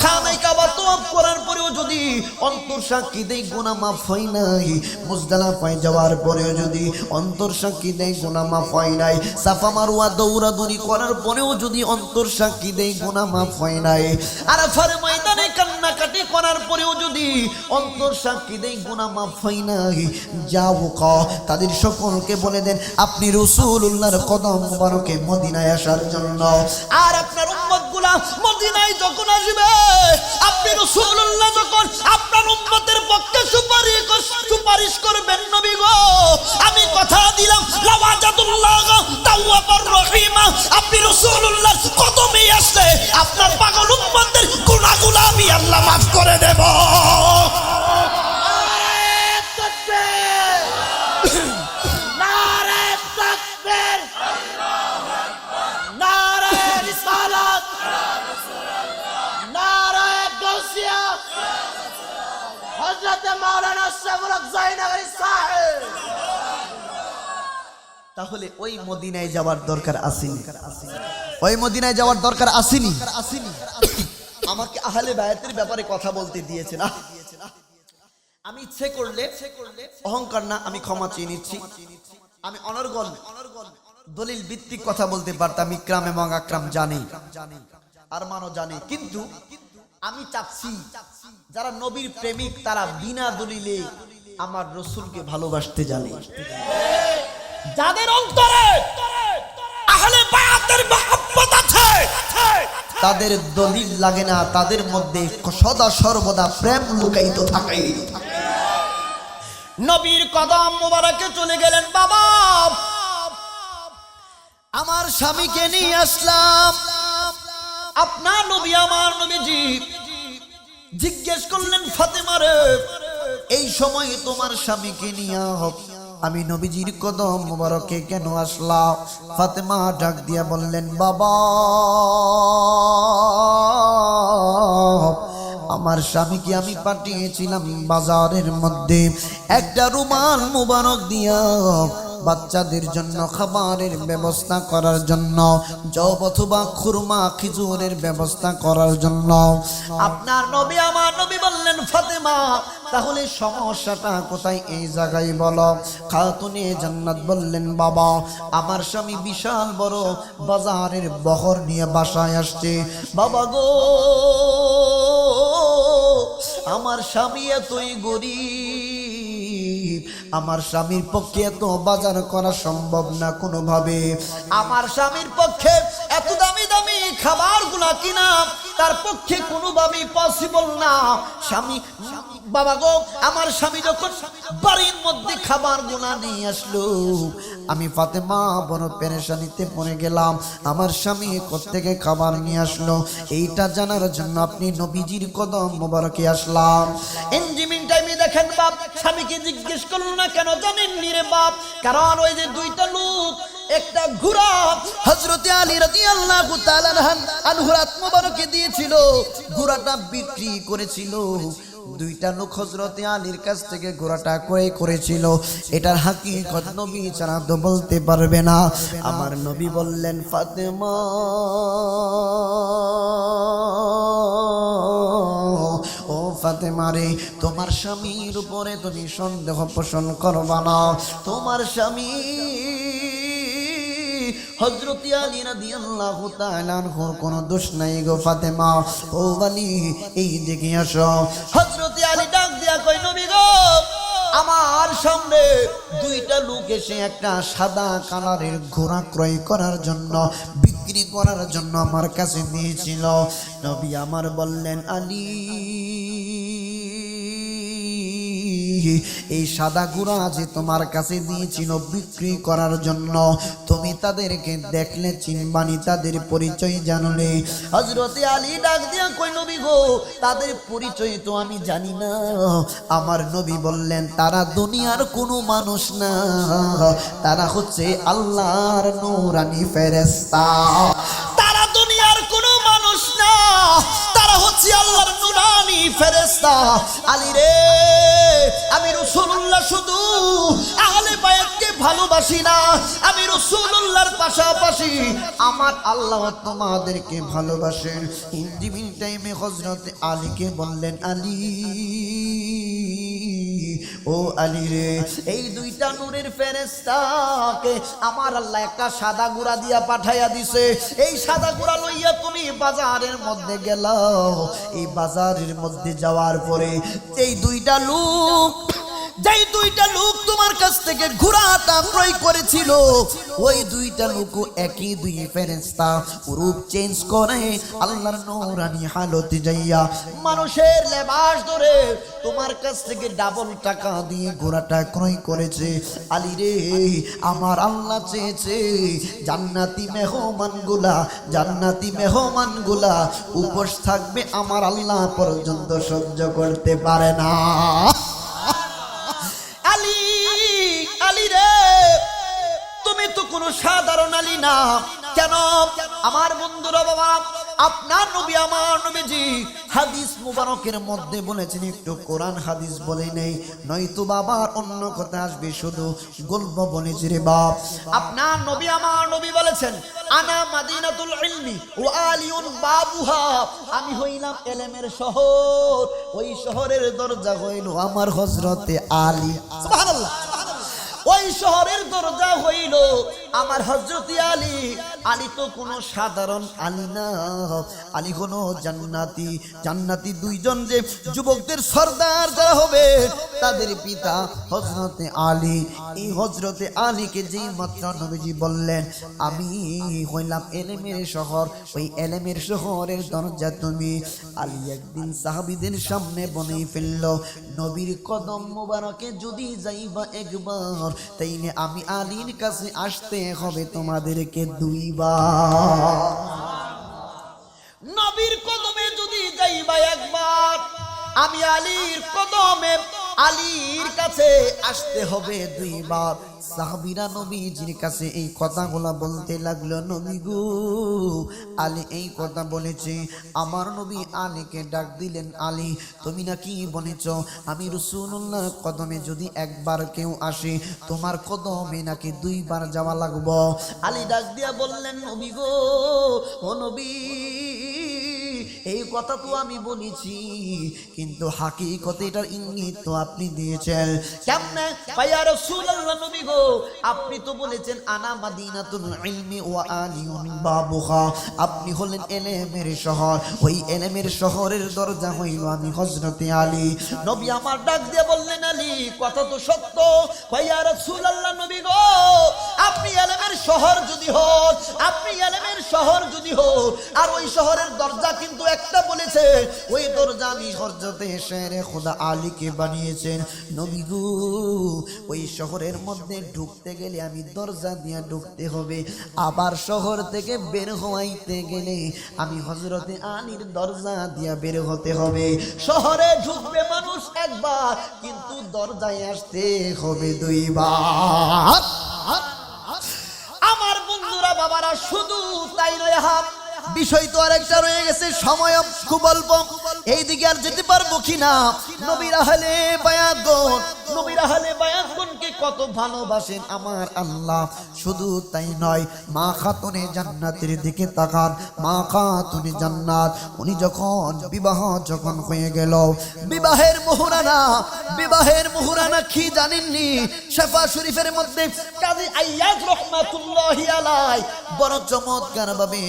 খানায় কাবা তওয়াফ করার পরেও যদি অন্তর সাক্ষী দেয় গুনাহ মাফ হয় নাই, মুজদালিফায় যাওয়ার পরেও যদি অন্তর সাক্ষী দেয় গুনাহ মাফ হয় নাই, সাফা মারওয়া দৌড়াদৌড়ি করার পরেও যদি অন্তর সাক্ষী দেয় গুনাহ মাফ হয় নাই, আরাফার ময়দানে কান্নাকাটি করার পরেও যদি অন্তর সাক্ষী দেয় গুনাহ মাফ হয় নাই, যাওকা তাদের সকলকে বলে দেন আপনি রাসূলুল্লাহর কদম মুবারকে মদিনায় আসার জন্য। আর আপনার উম্মতগুলা মদিনায় যখন আসবে, আপনি রাসূলুল্লাহ যখন আপনার উম্মতের পক্ষে সুপারিশ করবেন, নবী গো আমি কথা দিলাম লাওয়াজাদুল্লাহ তাওয়াবার রহিমা, আপনি রাসূলুল্লাহর কদমে আসলে আপনার পাগল উম্মতের গুনাহগুলো আমি আল্লাহ মাফ করে দেব। তাহলে ওই মদিনায় যাওয়ার দরকার আসেনি? ওই মদিনায় যাওয়ার দরকার আসেনি? আমাকে আহলে বায়াতের ব্যাপারে কথা বলতে দিয়েছে না, আমি ইচ্ছে করলে অহংকার না, আমি ক্ষমা চেয়ে নিচ্ছি, আমি অনর্গল দলিল ভিত্তিক কথা বলতে পারতাম, ইকরাম এবং আকরাম জানে, আর মানো জানে, কিন্তু আমি চাচ্ছি যারা নবীর প্রেমিক তারা বিনা দলিলে আমার রাসূলকে ভালোবাসতে জানে, যাদের অন্তরে আহলে বায়াতের মহব্বত আছে, তাদের দলিল লাগে না, তাদের মধ্যে সদা সর্বদা প্রেম লুকায়িত থাকে। নবীর কদম মোবারকে চলে গেলেন, বাবা আমার স্বামীকে নিয়ে আসলাম। আপনার নবী আমার নবীজি জিজ্ঞেস করলেন ফাতেমারে, এই সময় তোমার স্বামীকে নিয়ে আমি নবীজির কদম মোবারকে কেন আসলাম? ফাতেমা ডাক দিয়া বললেন, বাবা আমার স্বামীকে আমি পাঠিয়েছিলাম বাজারের মধ্যে একটা রুমাল মুবারক দিয়া বাচ্চাদের জন্য খাবারের ব্যবস্থা করার জন্য, জব অথবা খুরমা খিজুরের ব্যবস্থা করার জন্য। আপনার নবী আমার নবী বললেন, ফাতেমা তাহলে সমস্যাটা কোথায় এই জায়গায় বলো। খাতুনে জান্নাত বললেন, বাবা আমার স্বামী বিশাল বড় বাজারের বহর নিয়ে বাসায় আসছে। বাবা গো আমার স্বামী এতই গরিব, আমার স্বামীর পক্ষে এত বাজার করা সম্ভব না কোনোভাবে, আমার স্বামীর পক্ষে এত দামি দামি খাবারগুলা কিনা তার পক্ষে কোনোভাবেই পসিবল না। স্বামী বাবা গো আমার স্বামী যখন বাড়ির মধ্যে খাবারগুলা নিয়ে আসলো, আমি ফাতেমা বড় পেরেশানিতে পড়ে গেলাম, আমার স্বামী কোত্থেকে খাবার নিয়ে আসলো এইটা জানার জন্য আপনি নবীজির কদম মোবারকে আসলাম। ইনজিমিং টাইমে দেখেন বাপ স্বামীকে জিজ্ঞেস করলো না কেন জানেন নি রে বাপ? কারণ ওই যে দুইটা লোক একটা ঘোড়া হযরতে আলী রাদিয়াল্লাহু তাআলা আনহু রাত মোবারকে দিয়েছিল, ঘোড়াটা বিক্রি করেছিল। দুইটা লোক হযরতে আলীর কাছ থেকে ঘোড়াটা ক্রয় করেছিল, এটার হাকিকত নবী ছাড়া তো বলতে পারবে না। আমার নবী বললেন, ফাতেমা ও ফাতেমা রে, তোমার স্বামীর উপরে তুমি সন্দেহ পোষণ করবা না, তোমার স্বামী হযরতে আলী রাদিয়াল্লাহু তাআলা আনহুর কোনো দোষ নাই গো ফাতেমা। ও আলী এই দিকে আসো। হযরতে আলী ডাক দিয়া কই, নবী গো আমার সামনে দুইটা লোক এসে একটা সাদা কালারের ঘোড়া ক্রয় করার জন্য বিক্রি করার জন্য আমার কাছে দিয়েছিল। নবী আমার বললেন, আলী এই সাদা গুড়া যে তোমার কাছে দিয়েছিল বিক্রি করার জন্য, তুমি তাদেরকে দেখলে চিনবানি, তাদের পরিচয় জানলে। হযরতে আলী ডাক দিয়া কই নবী গো, তাদের পরিচয় তো আমি জানি না। আমার নবী বললেন, তারা দুনিয়ার কোনো মানুষ না, তারা হচ্ছে আল্লাহর নূরানি ফেরেশতা। তারা দুনিয়ার কোনো মানুষ না, তারা হচ্ছে আল্লাহর নূরানি ফেরেশতা। আলী রে, আমি রাসূলুল্লাহ শুধু আহলে বায়াতকে ভালোবাসি না, আমি রাসূলুল্লাহর পাশাপাশি আমার আল্লাহ তোমাদেরকে ভালোবাসেন। ইনজিবিল টাইমে হযরতে আলীকে বললেন, আলী ও আলী রে, এই দুইটা নূরের ফেরেশতাকে আমার আল্লাহ একটা সাদা গুড়া দিয়া পাঠাইয়া দিছে। এই সাদা গুড়া লইয়া তুমি বাজারের মধ্যে গেল। এই বাজারের মধ্যে যাওয়ার পরে এই দুইটা লোক, যেই দুইটা লোক তোমার কাছ থেকে ঘোড়াটা ক্রয় করেছিল, ওই দুইটা লোক একই দুই ফেরেশতা, রূপ চেঞ্জ করে আল্লাহর নূরানি হালতে যাইয়া মানুষের লেবাস ধরে তোমার কাছ থেকে ডাবল টাকা দিয়ে ঘোড়াটা ক্রয় করেছে। আলী রে, আমার আল্লাহ চেয়েছে জান্নাতি মেহমানগুলা উপোস থাকবে, আমার আল্লাহ পর্যন্ত সহ্য করতে পারে না। আলী রে, তুমি তো কোনো সাধারণ আলী না। কেন? আমার বন্ধুরা, বাবা, আপনার নবী আমার নবীজি হাদিস মুবারকের মধ্যে বলেছেন, একটু কোরআন হাদিস বলে নেই, নয়তো বাবার অন্য কথা আসবে, শুধু গল্প বলেছি রে বাপ। আপনার নবী আমার নবী বলেছেন, আনা মাদিনাতুল ইলমি ওয়া আলিউন বাবুহা, আমি হইলাম ইলমের শহর, ওই শহরের দরজা হইল আমার হযরতে আলী। সুবহানাল্লাহ। ওই শহরের দরজা হইল আমার হযরতে আলী। আলী তো কোনো সাধারণ আলী না, আলী কোনো জান্নাতি দুইজন যে যুবকদের সর্দার যারা হবে, তাদের পিতা হযরতে আলী। এই হযরতে আলীকে যেই মাত্র নবীজি বললেন, আমি হইলাম এলেমের শহর, ওই এলেমের শহরের দরজা তুমি। আলী একদিন সাহাবীদের সামনে বনেই ফেলল, নবীর কদম মোবারকে যদি যাইবা একবার, তাইলে আমি আলীর কাছে আসতে হবে তোমাদেরকে দুইবার। নবীর কদমে যদি যাইবা একবার, আমি আলীর কদমে আলীর কাছে আসতে হবে দুইবার। সাহাবীরা নবীজির কাছে এই কথাগুলা বলতে লাগলো, নবী গো, আলী এই কথা বলেছে। আমার নবী আলীকে ডাক দিলেন, আলী তুমি নাকি বলেছ আমি রাসূলুল্লাহর কদমে যদি একবার কেউ আসে, তোমার কদমে নাকি দুইবার যাওয়া লাগবে। আলী ডাক দিয়া বললেন, নবী গো, ও নবী, এই কথা তো আমি বলেছি, কিন্তু হাকিকতে এটার ইঙ্গিত তো আপনি দিয়েছেন। কেমনে? ইয়া রাসূলুল্লাহ, নবী গো, আপনি তো বলেছেন আনা মাদিনাতুল ইলমি ওয়া আলিউন বাবুহা, আপনি হলেন ইলমের শহর, ওই ইলমের শহরের দরজা হইল আমি হযরতে আলী। নবী আমার ডাক দিয়ে বললেন, আলী কথা তো সত্য। ইয়া রাসূলুল্লাহ, নবী গো, আপনি ইলমের শহর যদি হন, আর ওই শহরের দরজা কিন্তু একটা বলেছে, ওই দরজা আমি হযরতে শেরে খোদা আলীকে বানিয়েছেন। নবী গো, ওই শহরের মধ্যে ঢুকতে গেলে আমি দরজা দিয়ে ঢুকতে হবে, আবার শহর থেকে বের হইতে গেলে আমি হযরতে আলীর দরজা দিয়ে বের হতে হবে। শহরে ঢুকবে মানুষ একবার, কিন্তু দরজায় আসতে হবে দুইবার। আমার বন্ধুরা, বাবারা, শুধু তাই নয়, বিষয় তো আরেকটা রয়ে গেছে, সময় খুব অল্প, এইদিকে আর যেতে পারবো কিনা। নবীর আহলে বায়াতগণকে কত ভালোবাসেন আমার আল্লাহ। শুধু তাই নয়, মা খাতুনে জান্নাতের দিকে তাকান। মা খাতুনে জান্নাত, উনি যখন বিবাহ হয়ে গেল, বিবাহের মুহুরানা কি জানেননি? শাফা শরীফের মধ্যে কাজী আইয়াজ রাহমাতুল্লাহি আলাইহি বড় চমৎকার ভাবে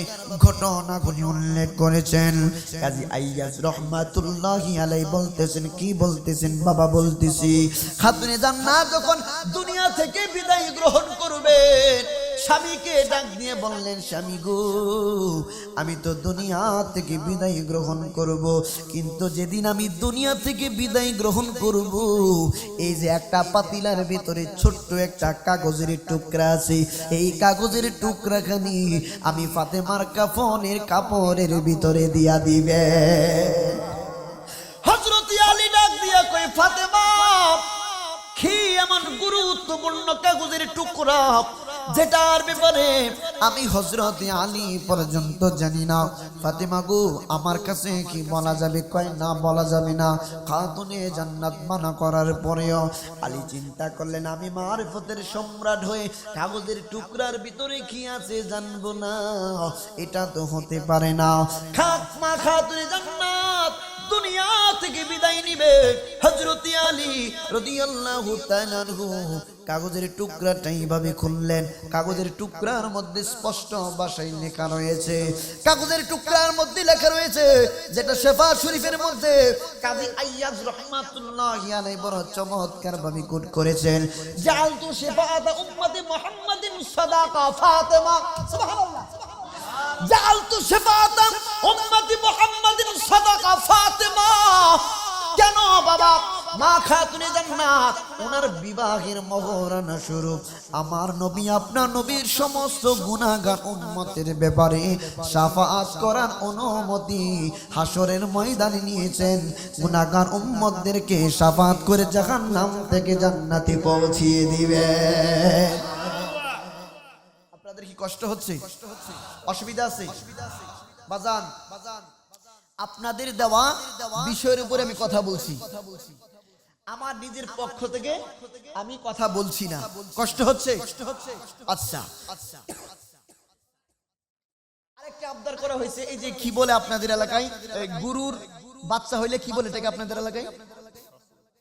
ঘটনাগুলি উল্লেখ করেছেন। কাজী আইয়াজ রাহমাতুল্লাহি আলাইহি বলতেছেন, কি বলতেছেন বাবা? বলতেছি, খাতুনে জান্নাত যখন দুনিয়া থেকে বিদায় গ্রহণ করবেন, স্বামীকে ডাক দিয়ে বললেন, স্বামী গো, আমি তো দুনিয়া থেকে বিদায় গ্রহণ করব, কিন্তু যেদিন আমি দুনিয়া থেকে বিদায় গ্রহণ করব, এই যে একটা পাতিলার ভিতরে ছোট্ট একটা কাগজের টুকরা আছে, এই কাগজের টুকরাখানি আমি ফাতেমার কাফনের কাপড়ের ভিতরে দিয়া দিবে। হযরত আলী ডাক দিয়া কই, ফাতেমা, কি এমন গুরুত্বপূর্ণ কাগজের টুকরা যেটার ব্যাপারে আমি হযরত আলী পর্যন্ত জানি না? ফাতেমা গো, আমার কাছে কি বলা যাবে? কয় না, বলা যাবে না। খাতুনে জান্নাত মানা করার পরেও আলী চিন্তা করলেন, আমি মারিফতের সম্রাট হয়ে কাগজের টুকরার ভিতরে কি আছে জানবো না? এটা তো হতে পারে না। খাতমা খাতুনে জান্নাত দুনিয়া থেকে বিদায় নিবে। হযরত আলী রাদিয়াল্লাহু তাআলা আনহু কাগজের টুকরাটা এইভাবে খুললেন। কাগজের টুকরার মধ্যে স্পষ্ট ভাষায় লেখা রয়েছে, কাগজের টুকরার মধ্যে লেখা রয়েছে, যেটা শেফা শরীফের মধ্যে কাজী আইয়াজ রাহমাতুল্লাহি আলাইহি বড় চমৎকার ভাবে কোট করেছেন। জালতু শিফাআতা উম্মতি মুহাম্মাদিন সাদাকা ফাতেমা, সুবহানাল্লাহ। জালতু শিফাআতা উম্মতি মুহাম্মাদিন সাদাকা ফাতেমা। কেন বাবা? মা খাতুনে জান্নাত ওনার বিবাহের মহরানা স্বরূপ আমার নবী আপনার নবীর সমস্ত গুনাহগার উম্মতের ব্যাপারে শাফাআত করার অনুমতি হাসরের ময়দানে নিয়েছেন। গুনাহগার উম্মতদেরকে শাফাআত করে জাহান্নাম থেকে জান্নাতে পৌঁছিয়ে দিবেন। আপনাদের কি কষ্ট হচ্ছে? অসুবিধা আছে? বাজান, আপনাদের দেওয়া বিষয়ের উপরে আমি কথা বলছি, আমার নিজের পক্ষ থেকে আমি কথা বলছি না। কষ্ট হচ্ছে? আচ্ছা, আরেকটা আবদার করা হয়েছে, এই যে কি বলে আপনাদের এলাকায় গরুর বাচ্চা হইলে কি বলে এটাকে আপনাদের এলাকায়?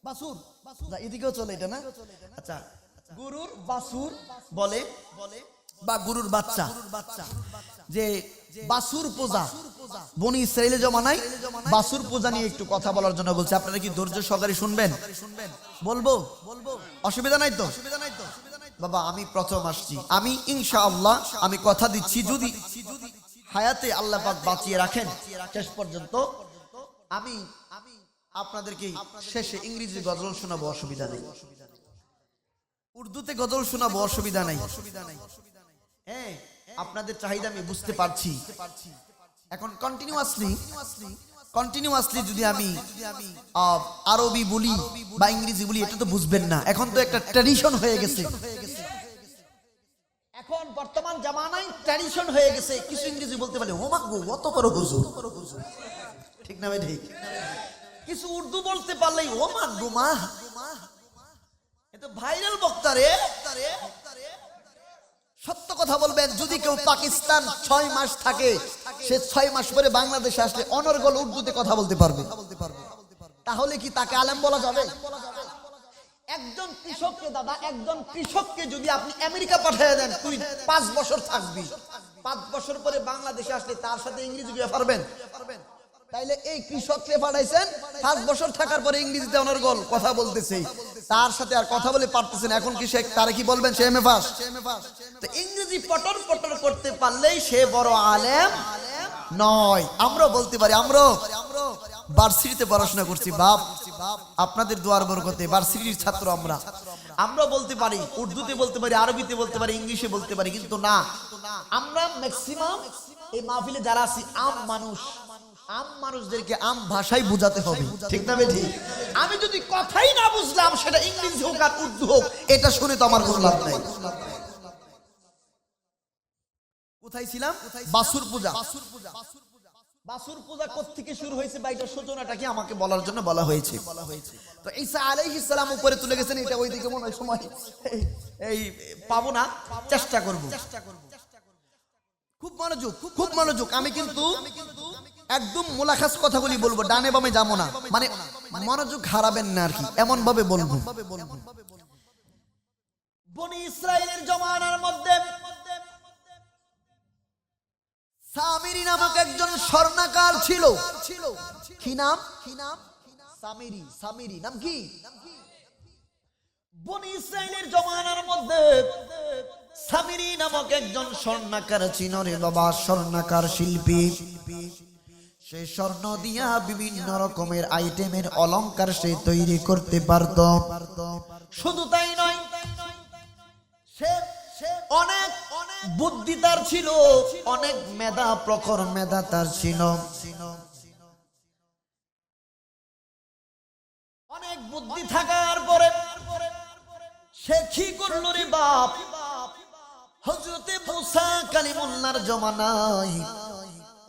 বাছুর। এদিকেও চলে এটা না? আচ্ছা, গরুর বাছুর বলে বা গরুর বাচ্চা। যে বাছুর পূজা বনি ইসরাইলের জমানায় বাছুর পূজা নিয়ে একটু কথা বলার জন্য বলছি। আপনারা কি ধৈর্য সহকারে শুনবেন? বলবো? অসুবিধা নাই তো? বাবা, আমি প্রথম আসছি, আমি ইনশাআল্লাহ আমি কথা দিচ্ছি, যদি হায়াতে আল্লাহ পাক বাঁচিয়ে রাখেন শেষ পর্যন্ত, আমি আপনাদেরকে শেষে ইংরেজি গজল শোনাবো, অসুবিধা নেই। উর্দুতে গজল শোনাবো, অসুবিধা নাই। হ্যাঁ, আপনাদের চাহিদা আমি বুঝতে পারছি। এখন কন্টিনিউয়াসলি যদি আমি আরবি বলি বা ইংরেজি বলি, এটা তো বুঝবেন না। এখন তো একটা ট্র্যাডিশন হয়ে গেছে, এখন বর্তমান জামানায় ট্র্যাডিশন হয়ে গেছে। কিছু ইংরেজি বলতে পারলে ও মা গো, অত বড় হুজুর, ঠিক না ভাই? ঠিক। কিছু উর্দু বলতে পারলেই ও মা গো মা, এটা ভাইরাল বক্তা রে। সত্য কথা বলবেন, যদি কেউ পাকিস্তান 6 মাস থাকে, সে 6 মাস পরে বাংলাদেশে আসলে অনর্গল উর্দুতে কথা বলতে পারবে, তাহলে কি তাকে আলেম বলা যাবে? একজন কৃষককে, দাদা, একজন কৃষককে যদি আপনি আমেরিকা পাঠিয়ে দেন, তুই 5 বছর থাকবি, 5 বছর পরে বাংলাদেশে আসলে তার সাথে ইংরেজি কি পারবেন? তাইলে এই কৃষককে পাঠাইছেন, 5 বছর থাকার পরে ইংরেজিতে অনর্গল কথা বলতেছে, তার সাথে আর কথা বলে পারতেছেন, এখন কি সে, তারে কি বলবেন সে এমএ পাস? তো ইংরেজি পটর পটর করতে পারলেই সে বড় আলেম নয়। আমরা বলতে পারি, আমরা ভার্সিটিতে পড়াশোনা করছি বাপ, আপনাদের দোয়ার বরকতে ভার্সিটির ছাত্র আমরা বলতে পারি, উর্দুতে বলতে পারি, আরবিতে বলতে পারি, ইংলিশে বলতে পারি, কিন্তু না, আমরা ম্যাক্সিমাম এই মাহফিলে যারা আছি আম মানুষদেরকে আম ভাষায় বুঝাতে হবে, ঠিক না বেঠি? আমি যদি কথাই না বুঝলাম, সেটা ইংরেজি হোক আর উর্দু হোক, এটা শুনে তো আমার কোনো লাভ নাই। কোথায় ছিলাম? বাছুর পূজা। বাছুর পূজা কোত্থেকে শুরু হয়েছে বা এটা সূচনাটাকে আমাকে বলার জন্য বলা হয়েছে। তো ঈসা আলাইহিস সালাম উপরে তুলে গেছেন, এটা ওইদিকে মনে হয় সময় এই পাবো না, চেষ্টা করব। খুব মনোযোগ। আমি কিন্তু একদম মোলাখাস কথাগুলি বলবো, ডানে বামে যাবো না, মানে মনোযোগ হারাবেন না আর কি, এমন ভাবে বলবো। বনি ইসরাইলের জমানার মধ্যে সামিরি নামক একজন স্বর্ণকার ছিল। কি নাম? সামিরি নাম কি? বনি ইসরাইলের জমানার মধ্যে সামিরি নামক একজন স্বর্ণাকার ছিল রে বাবা, স্বর্ণাকার শিল্পী। সে স্বর্ণ দিয়া বিভিন্ন রকমের আইটেমের অলংকার সে তৈরি করতে পারত। শুধু তাই নয়, সে অনেক বুদ্ধি তার ছিল, অনেক মেধা, প্রখর মেধা তার ছিল। অনেক বুদ্ধি থাকার পরে সে কি করলো রে বাপ, হযরতে মুসা কালিমুল্লাহর জমানায়,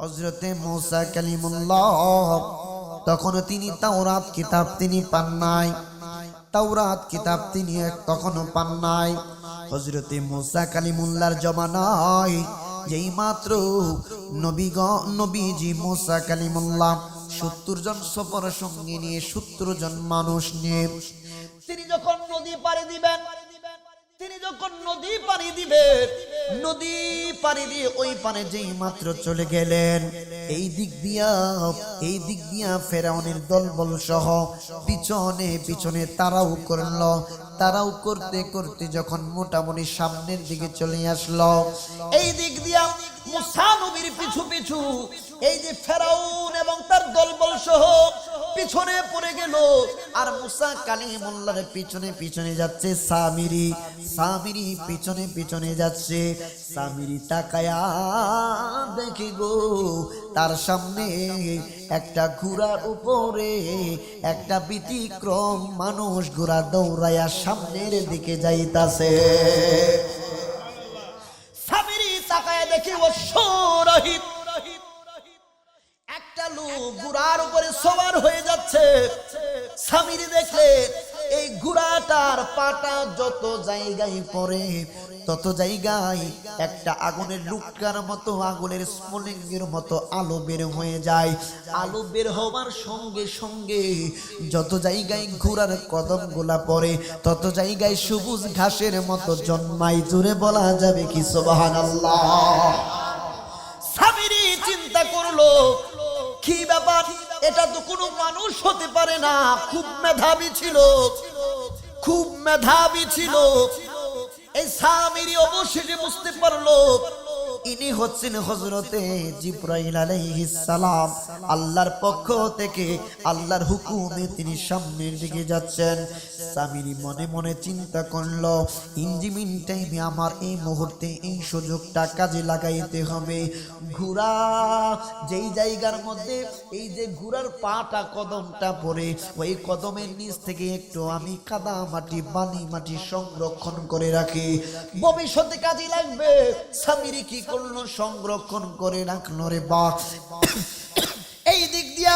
হযরতে মুসা কালিমুল্লাহ তখন তিনি তাওরাত কিতাব তিনি পান নাই, তাওরাত কিতাব তিনি তখনও পান নাই। হযরতে মুসা কালিমুল্লাহর জমানায় যেই মাত্র নবীজি মুসা কালিমুল্লাহ 70 জন সফর সঙ্গী নিয়ে 70 জন মানুষ নিয়ে তিনি যখন নদী পাড়ি দিবেন, তিনি যখন নদী পাড়ি দিবেন, নদী পাড়ি দিয়ে ওই পারে যেই মাত্র চলে গেলেন, এই দিক দিয়া ফেরাউনের দলবল সহ পিছনে পিছনে তারাও করলো। তারাও করতে করতে যখন মোটামুটি সামনের দিকে চলে আসলো, এই দিক দিয়া মুসা নবীর পিছু পিছু এই যে ফেরাউন এবং তার দলবল সহ পিছনে পড়ে গেল। আর মুসা কালিমুল্লাহর পিছনে পিছনে যাচ্ছে সামিরি, সামিরি পিছনে পিছনে যাচ্ছে। সামিরি তাকায়া দেখে গো, তার সামনে একটা ঘোড়ার উপরে একটা ব্যতিক্রম মানুষ ঘোড়া দৌড়ায়া সামনের দিকে যাইতাছে। সামিরি তাকায়া দেখে অশ্বরোহিত একটা লোক ঘোড়ার উপরে সওয়ার হয়ে যাচ্ছে। সামিরি দেখলে এই ঘোড়াটার পাটা যত জায়গায় পড়ে তত জায়গায় একটা আগুনের লুটকার মতো, আগুনের স্ফুলিঙ্গের মতো আলো বের হয়ে যায়। আলো বের হওয়ার সঙ্গে সঙ্গে যত জায়গায় ঘোড়ার কদম গোলা পড়ে তত জায়গায় সবুজ ঘাসের মতো জন্মায়। জোরে বলা যাবে কি সুবহানাল্লাহ। সামিরি চিন্তা করলো, কি ব্যাপার, এটা তো কোনো মানুষ হতে পারে না। খুব মেধাবী ছিল, খুব মেধাবী ছিল। এই সামিরি অবশেষে বুঝতে পারলো ইনি হচ্ছেন হযরতে জিবরাইল আলাইহিস সালাম। আল্লাহর পক্ষ থেকে আল্লাহর হুকুমে তিনি সামনের দিকে যাচ্ছেন। সামিরি মনে মনে চিন্তা করলো, ইনজিমিন টাইমে আমার এই মুহূর্তে এই সুযোগটা কাজে লাগাইতে হবে। ঘোড়া যেই জায়গার মধ্যে এই যে ঘোড়ার পাটা কদমটা পড়ে, ওই কদমের নিচ থেকে একটু আমি কাদা মাটি, বালি মাটি সংরক্ষণ করে রাখি, ভবিষ্যতে কাজে লাগবে। সামিরি কি করলো, সংরক্ষণ করে রাখলো রে বাপ। এই দিক দিয়া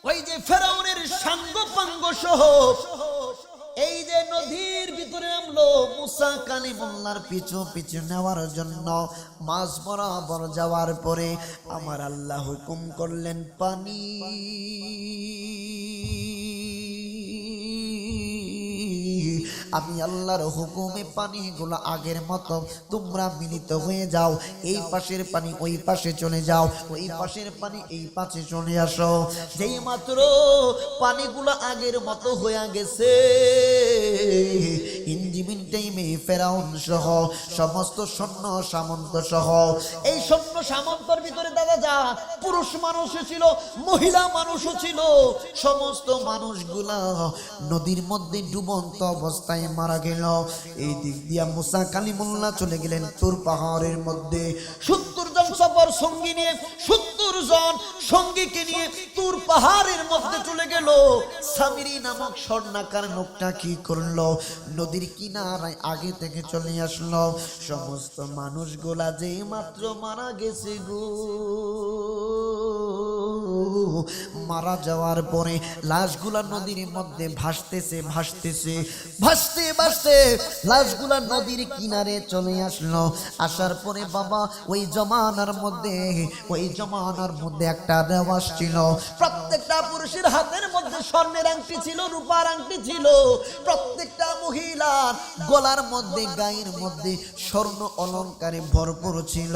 ওই যে ফেরাউনের সাঙ্গ পাঙ্গ সহ এই যে নদীর ভিতরে নামলো মুসা কালিমুল্লাহর পিছু পিছু নেওয়ার জন্য। মাঝ বরাবর যাওয়ার পরে আমার আল্লাহ হুকুম করলেন, পানি আমি আল্লাহর হুকুমে পানিগুলো আগের মতো তোমরা মিলিত হয়ে যাও। এই পাশের পানি ওই পাশে চলে যাও, ওই পাশের পানি এই পাশে চলে আসো। যেই মাত্র পানিগুলো আগের মতো হয়ে গেছে, ইনজিমিন টাইমে ফেরাউন সহ সমস্ত সৈন্য সামন্ত সহ, এই সৈন্য সামন্তর ভিতরে দাদা যা পুরুষ মানুষও ছিল, মহিলা মানুষও ছিল, সমস্ত মানুষগুলা নদীর মধ্যে ডুবন্ত অবস্থায় মারা গেল। এই দিক দিয়া মুসা কালিমুল্লাহ চলে গেলেন তুর পাহাড়ের মধ্যে। 70 জন সফর সঙ্গী নিয়ে, 70 জন সঙ্গীকে নিয়ে তুর পাহাড়ের মধ্যে চলে গেল। সামিরি নামক স্বর্ণাকার লোকটা কি করলো, নদীর কিনারায় আগে থেকে চলে আসলো। সমস্ত মানুষগুলা যে মাত্র মারা গেছে গো, মারা যাওয়ার পরে লাশগুলা নদীর মধ্যে ভাসতেছে ভাসতেছে ভাসতে ভাসতে লাশগুলা নদীর কিনারে চলে আসলো। আসার পরে বাবা ওই জমানার মধ্যে একটা রেওয়াজ ছিল, প্রত্যেকটা পুরুষের হাতের মধ্যে স্বর্ণের আংটি ছিল, রূপার আংটি ছিল, প্রত্যেকটা মহিলার গলার মধ্যে গায়ের মধ্যে স্বর্ণ অলংকারে ভরপুর ছিল।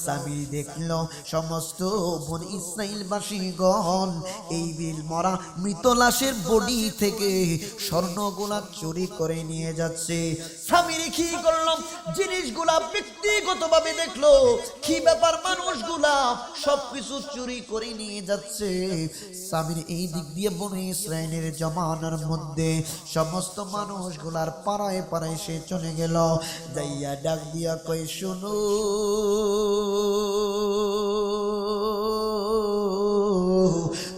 সামিরি দেখলো সমস্ত বনি ইসরাইলবাসী স্বামীগণ এই বিল মরা মৃত লাশের বডি থেকে স্বর্ণগুলা চুরি করে নিয়ে যাচ্ছে। স্বামীর কি করলাম, জিনিসগুলা ব্যক্তিগতভাবে দেখলো, কি ব্যাপার মানুষগুলা সবকিছু চুরি করে নিয়ে যাচ্ছে। স্বামীর এই দিক দিয়ে বনে ইসরায়েলের জমানার মধ্যে সমস্ত মানুষগুলার পাড়ায় পাড়ায় সে চলে গেল, যাইয়া ডাক দিয়া কই শুনো,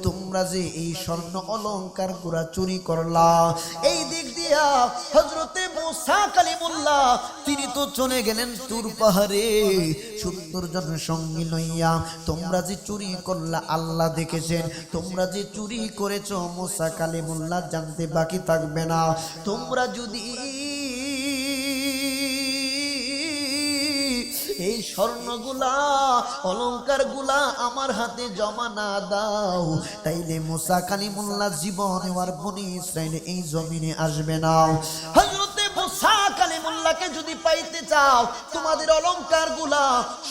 তোমরা যে এই স্বর্ণ অলংকার গুলা চুরি করলা, এই দিক দিয়া হযরতে মুসা কালিমুল্লাহ তিনি তো চলে গেলেন তুর পাহাড়ে 70 জন সঙ্গী লইয়া। তোমরা যে চুরি করলা আল্লাহ দেখেছেন, তোমরা যে চুরি করেছো মুসা কালিমুল্লাহ জানতে বাকি থাকবে না। তোমরা যদি এই স্বর্ণগুলা অলংকারগুলা আমার হাতে জমা না দাও, তাইলে মুসা কালিমুল্লাহ জীবনে আর বনি ইসরাইল এই জমিনে আসবে না। হযরতে মুসা কালিমুল্লাহকে যদি পাইতে চাও, তোমাদের অলংকারগুলা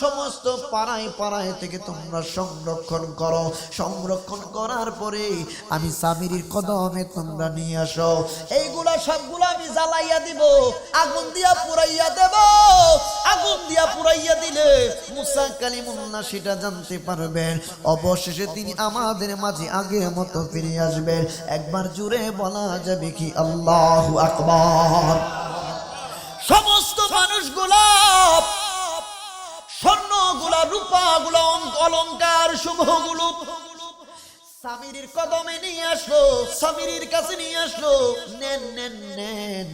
সমস্ত পাড়ায় পাড়ায় থেকে তোমরা সংরক্ষণ করো। সংরক্ষণ করার পরে আমি সামিরীর কদমে তোমরা নিয়ে আসো। এইগুলা সবগুলা আমি জ্বালাইয়া দিব, আগুন দিয়া পুরাইয়া দেব। আগুন দিয়া পুরাইয়া দিলে মুসা কালিমুল্লাহ সেটা জানতে পারবেন। অবশেষে তিনি আমাদের মাঝে আগের মতো ফিরে আসবেন। একবার জুড়ে বলা যাবে কি আল্লাহু আকবার। সমস্ত মানুষগুলা স্বর্ণগুলা রূপাগুলা অলংকার শুভগুলো সামিরীর কদমে নিয়ে আসলো, সামিরীর কাছে নিয়ে আসলো। নেন নেন নেন,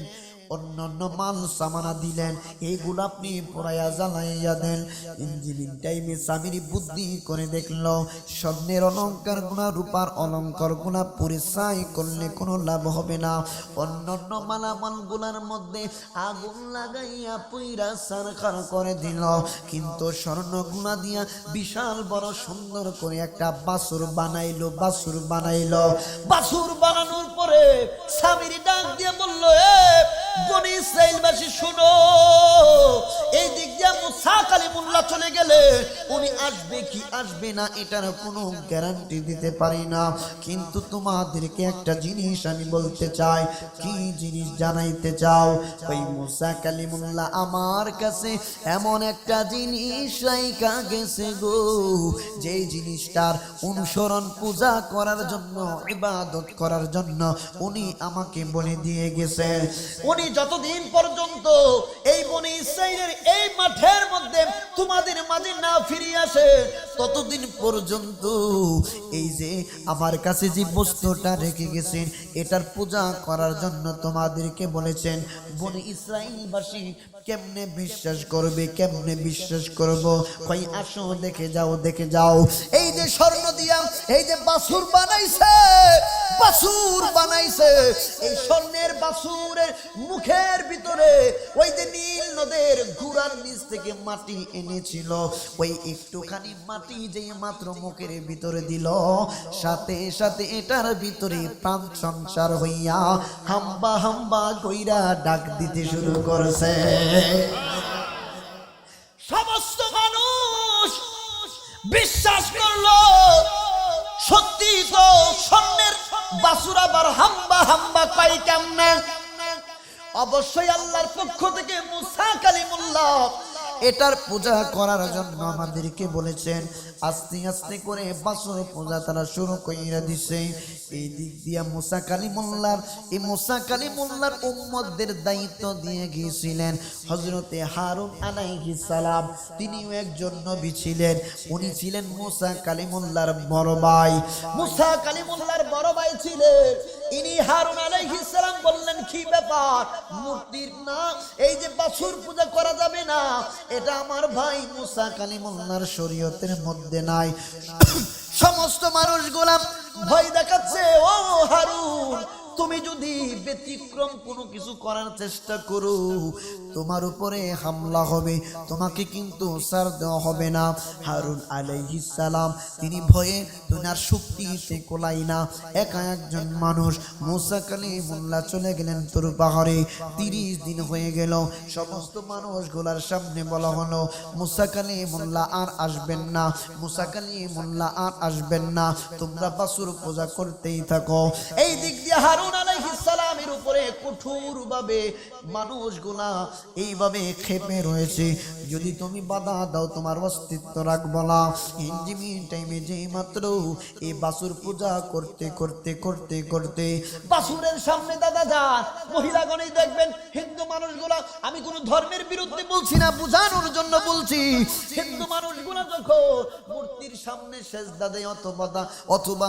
অন্যান্য মাল সামানা দিলেন, এইগুলো আপনি পরাইয়া জ্বালাইয়া দেন। ইঞ্জিনিয়ারিং টাইমে সামিরী বুদ্ধি করে দেখলো স্বর্ণের অলংকার গুণা রূপার অলংকার গুণা পরিচয় করলে কোনো লাভ হবে না। অন্যান্য মালামাল গুলার মধ্যে আগুন লাগাইয়া পুইরা সারখার করে দিল, কিন্তু স্বর্ণ গুণা দিয়া বিশাল বড় সুন্দর করে একটা বাছুর বানাইলো। বাছুর বানাইলো, বাছুর বানানোর পরে সামিরী ডাক দিয়ে বলল, বনি ইসরাইলবাসী শুনো, এই দিক দিয়ে মুসা কালিমুল্লাহ চলে গেলে উনি আসবে কি আসবে না এটার কোনো গ্যারান্টি দিতে পারি না, কিন্তু তোমাদেরকে একটা জিনিস আমি বলতে চাই। কি জিনিস জানাইতে চাও? ওই মুসা কালিমুল্লাহ আমার কাছে এমন একটা জিনিস রাইখা গেছে গো, যে জিনিসটার অনুসরণ পূজা করার জন্য, ইবাদত করার জন্য উনি আমাকে বলে দিয়ে গেছে। উনি যতদিন পর্যন্ত এই বনি ইসরাইলের এই মাঠের মধ্যে তোমাদের মাঝে না ফিরে আসে, ততদিন পর্যন্ত এই যে আমার কাছে যে বস্তুটা রেখে গেছেন এটার পূজা করার জন্য তোমাদেরকে বলেছেন। বনি ইসরাইলবাসী কেমনে বিশ্বাস করবে, কেমনে বিশ্বাস করব? কই আসো দেখে যাও, দেখে যাও। এই যে স্বর্ণ দিয়া এই যে বাছুর বানাইছে, বাছুর বানাইছে, এই স্বর্ণের বাছুরের মুখের ভিতরে ওই যে নীল নদের গুড়ার নিচ থেকে মাটি এনেছিল, ওই একটুখানি মাটি যে মাত্র মুখের ভিতরে দিল, সাথে সাথে এটার ভিতরে প্রাণ সংসার হইয়া হাম্বা হাম্বা কইরা ডাক দিতে শুরু করছে। সমস্ত মানুষ বিশ্বাস করলো, সত্যি তো স্বর্ণের বাছুর আবার হাম্বা হাম্বা পাই কেমনে? অবশ্যই আল্লাহর পক্ষ থেকে মুসা কালিমুল্লাহ এটার পূজা করার জন্য আমাদেরকে বলেছেন। আস্তে আস্তে করে বাছুর পূজা তারা শুরু কইরা দিছে। এই দিক দিয়া মুসা কালিমুল্লাহর উম্মতদের দায়িত্ব দিয়ে গিয়েছিলেন হযরতে হারুন আলাইহিস সালাম। তিনিও একজন নবী ছিলেন, উনি ছিলেন মুসা কালিমুল্লাহর বড় ভাই। মুসা কালিমুল্লাহর বড় ভাই ছিলেন ইনি। হারুন আলাইহিস সালাম বললেন, কি ব্যাপার, মূর্তির না এই যে বাছুর পূজা করা যাবে না, এটা আমার ভাই মুসা কালিমুল্লাহর শরীয়তের মধ্যে নাই। সমস্ত মানুষগুলা ভয় দেখাচ্ছে, ও হারুন তুমি যদি ব্যতিক্রম কোনো কিছু করার চেষ্টা করো তোমার উপরে হামলা হবে, তোমাকে কিন্তু ছাড় দেওয়া হবে না। হারুন আলাইহিস সালাম তিনি ভয়ে দুনিয়ার শক্তিতে কোলাই না, একা একজন মানুষ। মুসা কালিমুল্লাহ চলে গেলেন তুর পাহাড়ে। 30 দিন হয়ে গেল। সমস্ত মানুষগুলার সামনে বলা হলো মুসা কালিমুল্লাহ আর আসবেন না, মুসা কালিমুল্লাহ আর আসবেন না, তোমরা বাছুর পূজা করতেই থাকো। এই দিক দিয়ে হারুন আলাইহিস সালামের উপরে কঠোরভাবে মানুষগুলা এইভাবে ক্ষেপে রয়েছে, যদি তুমি বাধা দাও তোমার অস্তিত্ব রাখবো না। ইনজিমিন টাইমে যেই মাত্র এই বাছুর পূজা করতে করতে করতে করতে বাছুরের সামনে দাদা যান মহিলাগণই দেখবেন হিন্দু মানুষগুলা, আমি কোন ধর্মের বিরুদ্ধে বলছি না, বোঝানোর জন্য বলছি, হিন্দু মানুষগুলা যখন মূর্তির সামনে সেজদা দেয় অথবা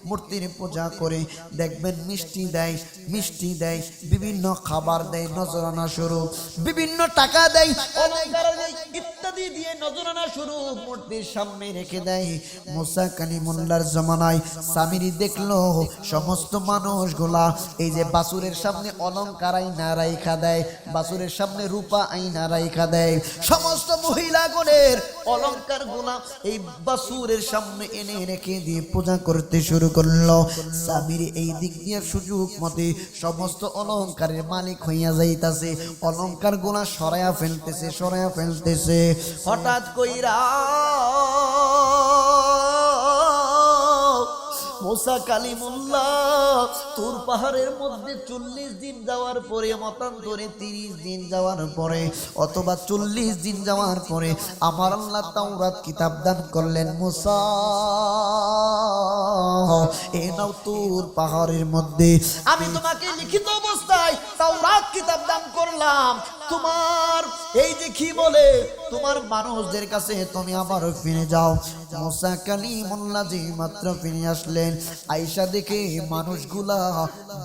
মূর্তির পূজা করে দেখবেন মিষ্টি দেয়, বিভিন্ন খাবার দেয় নজরানা স্বরূপ, বিভিন্ন টাকা দেয়, অলংকার দেয়, ইত্যাদি দিয়ে নজরানা স্বরূপ মূর্তির সামনে রেখে দেয়। মুসা কালিমুল্লাহর জামানায় সামিরি দেখলো সমস্ত মানুষগুলা এই যে বাছুরের সামনে অলংকার আইনা রাইখা দেয়, বাছুরের সামনে রূপা আইনা রাইখা দেয়, সমস্ত মহিলাগণের অলংকার গুলা এই বাছুরের সামনে এনে রেখে দিয়ে পূজা করতে শুরু করলো। সামিরি এই দিক দিয়ে সুযোগ মতে সমস্ত অলংকারের মালিক হইয়া যাইতাছে, অলংকার গুলা সরাইয়া ফেলতেছে। হঠাৎ কইরা মুসা কালিমুল্লাহ তুর পাহাড়ের মধ্যে 40 দিন যাওয়ার পরে, মতান্তরে 30 দিন যাওয়ার পরে অথবা 40 দিন যাওয়ার পরে আমার আল্লাহ তাওরাত কিতাব দান করলেন, মুসা এ নাও তুর পাহাড়ের মধ্যে আমি তোমাকে লিখিত অবস্থায় তাওরাত কিতাব দান করলাম, তোমার এই যে কি বলে তোমার মানুষদের কাছে তুমি আবার ফিরে যাও। মুসা কালিমুল্লাহ যে মাত্র ফিরে আসলেন, আয়েশা দেখে মানুষগুলা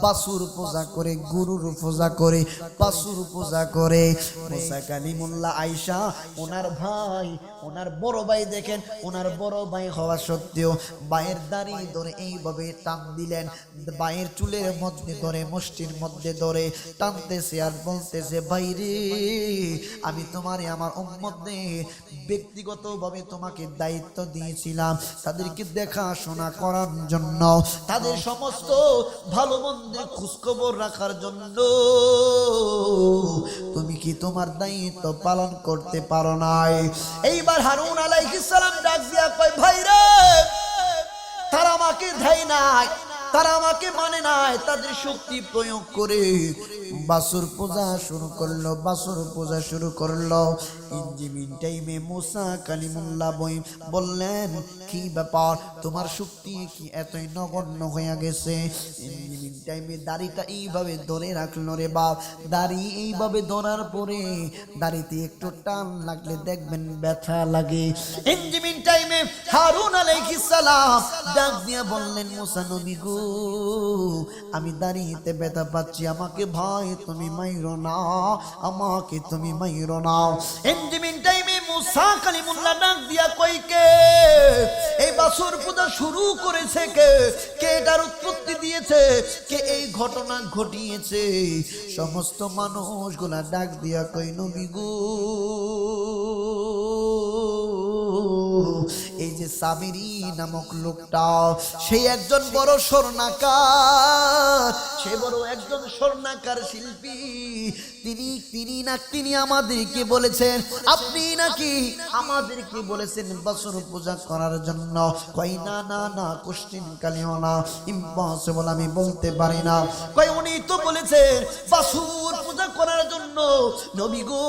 বাছুর পূজা করে, গুরুর পূজা করে, বাছুর পূজা করে। মুসা কালিমুল্লাহ আয়েশা ওনার ভাই, ওনার বড় ভাই দেখেন, ওনার বড় ভাই হওয়া সত্ত্বেও ভাইয়ের দাড়ি ধরে এইভাবে টান দিলেন, ভাইয়ের চুলের মধ্যে ধরে, মুষ্টির মধ্যে ধরে টানতেছে আর বলতেছে, ভাই রে আমি তোমারে আমার উম্মতদের ব্যক্তিগতভাবে তোমাকে দায়িত্ব দিয়েছিলাম তাদেরকে দেখাশোনা করার জন্য, তাদের সমস্ত ভালো মন্দের খোঁজখবর রাখার জন্য, তুমি কি তোমার দায়িত্ব পালন করতে পারো নাই? এইবার হারুন আলাইহিস সালাম ডাক দিয়া কয়, ভাই রে তারা আমাকে দেয় নাই, তারা আমাকে মানে নাই, তাদের শক্তি প্রয়োগ করে বাছুর পূজা শুরু করলো। ইনজিমিন টাইমে মুসা কালিমুল্লাহ বললেন, কি ব্যাপার তোমার শক্তি কি এতই নগণ্য হয়ে গেছে? ইনজিমিন টাইমে দাড়িটা এইভাবে ধরে রাখলো রে বাপ, দাড়ি এইভাবে ধরার পরে দাড়িতে একটু টান লাগলে দেখবেন ব্যথা লাগে। ইনজিমিন টাইমে হারুন আলাইহিস সালাম ডাক দিয়া বললেন, মুসা নবী গো আমি দাড়িতে ব্যথা পাচ্ছি, আমাকে ভাই তুমি মাইরো না, আমাকে তুমি মাইরো না। ইনজিমিন টাইমে মুসা কালিমুল্লাহ ডাক দিয়া কই, কে এই বাছুর পূজা শুরু করেছে, কে এটার উৎপত্তি দিয়েছে, কে এই ঘটনা ঘটিয়েছে? সমস্ত মানুষগুলা ডাক দিয়া কই, নবী গো এই যে সামিরি নামক লোকটা সে একজন বড় স্বর্ণাকার, সে বড় একজন স্বর্ণাকার শিল্পী, তিনি আমাদেরকে বলেছেন, আপনি নাকি আমাদেরকে বলেছেন বাছুর পূজা করার জন্য? কই না না না, কোশ্চিন কালিও না, ইম্পসিবল, আমি বলতে পারি না। কই উনি তো বলেছেন বাছুর পূজা করার জন্য, নবী গো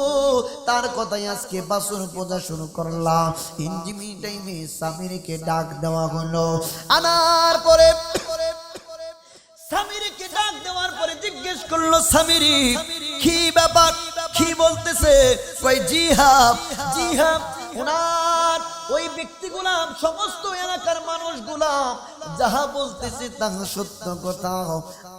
তার কথাই আজকে বাছুর পূজা শুরু করলাম। ইনজিমিন টাইমে সামিরিকে ডাক দেওয়া হলো, আনার পরে সামিরিকে ডাক দেওয়ার পরে জিজ্ঞেস করলো, সামিরি কি ব্যাপার, কি বলতেছে? কই জি হ্যাঁ, ওনার ওই ব্যক্তিগুলা সমস্ত এলাকার মানুষগুলা যাহা বলতেছে তা সত্য কথা।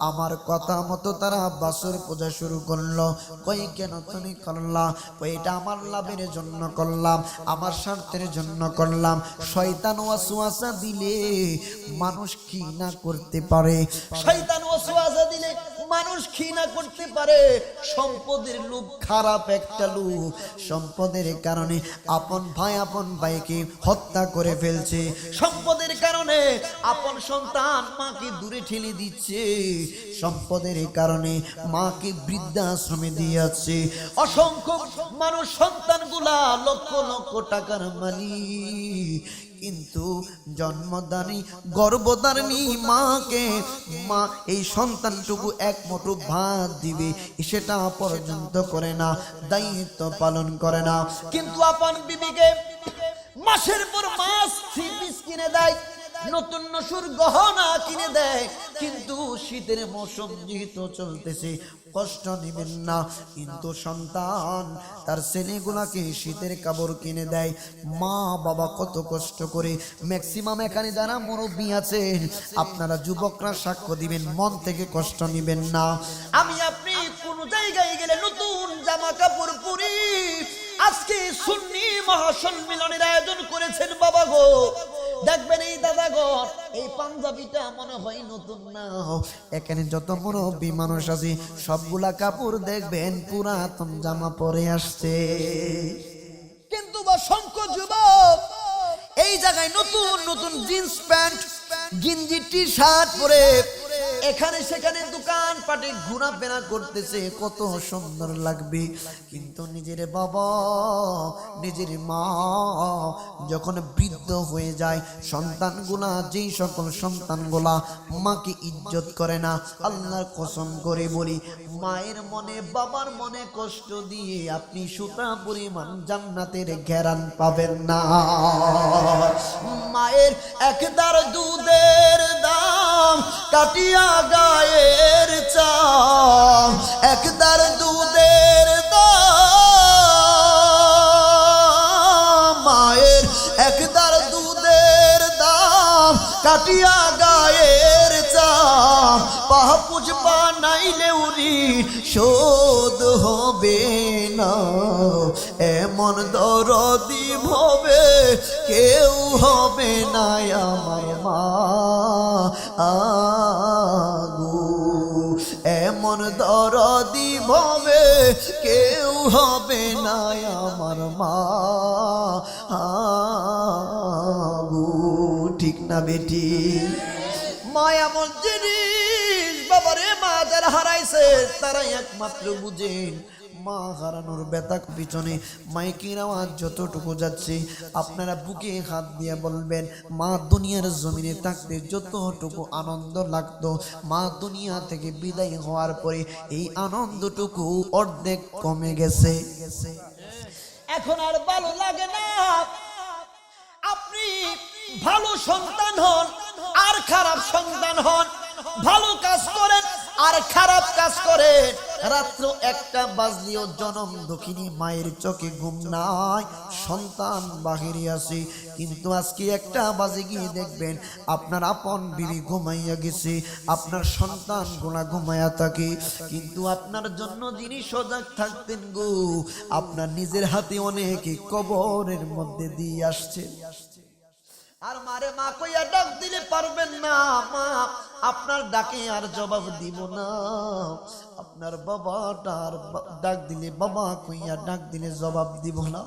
আমার কথা মতো তারা বাসর পূজা শুরু করলো। কই কেন তুমি করলা? কই এটা আমার লাভের জন্য করলাম, আমার স্বার্থের জন্য করলাম। শয়তান ওয়াসওয়াসা দিলে মানুষ কি না করতে পারে? শয়তান ওয়াসওয়াসা দিলে মানুষ কি না করতে পারে? সম্পদের লোভ খারাপ একটা লোভ। সম্পদের কারণে আপন ভাই আপন ভাইকে হত্যা করে ফেলছে। সম্পদের কারণে আপন সন্তান মাকে দূরে ঠেলে দিচ্ছে। সম্পদের কারণে মাকে বৃদ্ধাশ্রমে দিয়েছে। অসংখ্য মানুষ সন্তানগুলা লক্ষ লক্ষ টাকার মালিক, কিন্তু জন্মদানী গর্ভধারিণী মাকে মা এই সন্তানটুকু এক মুঠো ভাত দিবে সেটা পর্যন্ত করে না, দায়িত্ব পালন করে না। কিন্তু আপন বিবিকে মাসের পর মাস থ্রি পিস কিনে দেয়, নতুন নসুর গহনা কিনে দেয়। কিন্তু শীতের মৌসুম যেহেতু চলতেছে, কষ্ট নেবেন না, কিন্তু সন্তান তার ছেলেগুলাকে শীতের কাপড় কিনে দেয়। মা বাবা কত কষ্ট করে, ম্যাক্সিমাম এখানে যারা মুরব্বী আছেন আপনারা যুবকরা সাক্ষ্য দিবেন, মন থেকে কষ্ট নেবেন না। আমি আপনি কোন জায়গায় গেলে নতুন জামা কাপড় পরি। আজকে সুন্নি মহাসম্মিলনের আয়োজন করেছেন বাবা গো, দেখবেন এই দাদাগণ এই পাঞ্জাবিটা মনে হয় নতুন না। এখানে যত মুরব্বী মানুষ আছে সবগুলা কাপড় দেখবেন পুরাতন জামা পরে আসছে। কিন্তু অসংখ্য যুবক এই জায়গায় নতুন নতুন জিন্স প্যান্ট গিঞ্জি টি শার্ট পরে এখানে সেখানে দোকান পাটে ঘোরাফেরা করতেছে, কত সুন্দর লাগবে। কিন্তু নিজের বাবা নিজের মা যখন বৃদ্ধ হয়ে যায়, সন্তানগুলা যেই সকল সন্তানগুলা মাকে ইজ্জত করে না, আল্লাহর কসম করে বলি মায়ের মনে বাবার মনে কষ্ট দিয়ে আপনি সুতা পরিমাণ জান্নাতের ঘেরান পাবেন না। মায়ের একদার দুধের দাম কাটিয়া গায়ের চাম, একদার দুধের দাম, মায়ের একদার দুধের দাম কাটিয়া গায়ের চাম, পাপুজ বানাইলে উনি শোধ হবে না। এমন দরদি হবে কেউ হবে না আমার মা আগু, এমন দরদি হবে কেউ হবে না আমার মা আগু। ঠিক না বেটি? মা এমন জিনিস বাবারে, মা যারা হারাইছে তারাই একমাত্র বুঝেন। মা হারানোর ব্যথা পিছনে মাইকের আওয়াজ যতটুকু যাচ্ছে আপনারা বুকে হাত দিয়ে বলবেন, মা দুনিয়ার জমিনে থাকতে যতটুকু আনন্দ লাগতো মা দুনিয়া থেকে বিদায় হওয়ার পরে এই আনন্দটুকু অর্ধেক কমে গেছে। এখন আর ভালো লাগে না। আপনি ভালো সন্তান হন আর খারাপ সন্তান হন, ভালো কাজ করেন আর খারাপ কাজ করে, রাত্র 1টা বাজলেও জনম দক্ষিণী মায়ের চোখে ঘুম নাই, সন্তান বাহিরে আসে। কিন্তু আজকে 1টা বাজে গিয়ে দেখবেন আপনার আপন বিবি ঘুমাইয়া গেছে, আপনার সন্তান গোনা ঘুমাইয়া থাকে। কিন্তু আপনার জন্য যিনি সজাগ থাকতেন গো, আপনার নিজের হাতে অনেকে কবরের মধ্যে দিয়ে আসছে। আর মারে মা কইয়া ডাক দিলে পারবেন না, মা আপনার ডাকে আর জবাব দিব না। আপনার বাবাটার ডাক দিলে বাবা কইয়া ডাক দিলে জবাব দিব না।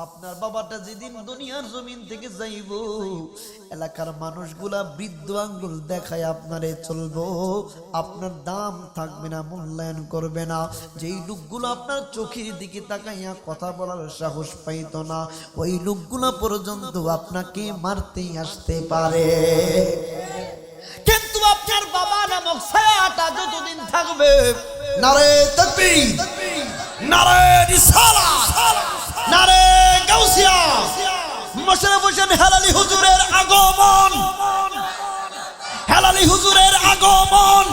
আপনার বাবাটা যেদিন দুনিয়ার জমিন থেকে যাইব, এলাকার মানুষগুলা বৃদ্ধ আঙ্গুল দেখায় আপনারে চলবো, আপনার দাম থাকবে না, মূল্যায়ন করবে না। যেই লোকগুলো আপনার চোখের দিকে তাকাইয়া কথা বলার সাহস পাইত না, ওই লোকগুলো পর্যন্ত আপনাকে মারতেই আসতে পারে। কিন্তু আপনার বাবা নামক ছায়াটা যতদিন থাকবে, নারে তাকবীর, নারে রিসালাত, নারে গাউসিয়া, মোশাররফ হোসেন হেলালি হুজুরের আগমন, হেলালি হুজুরের আগমন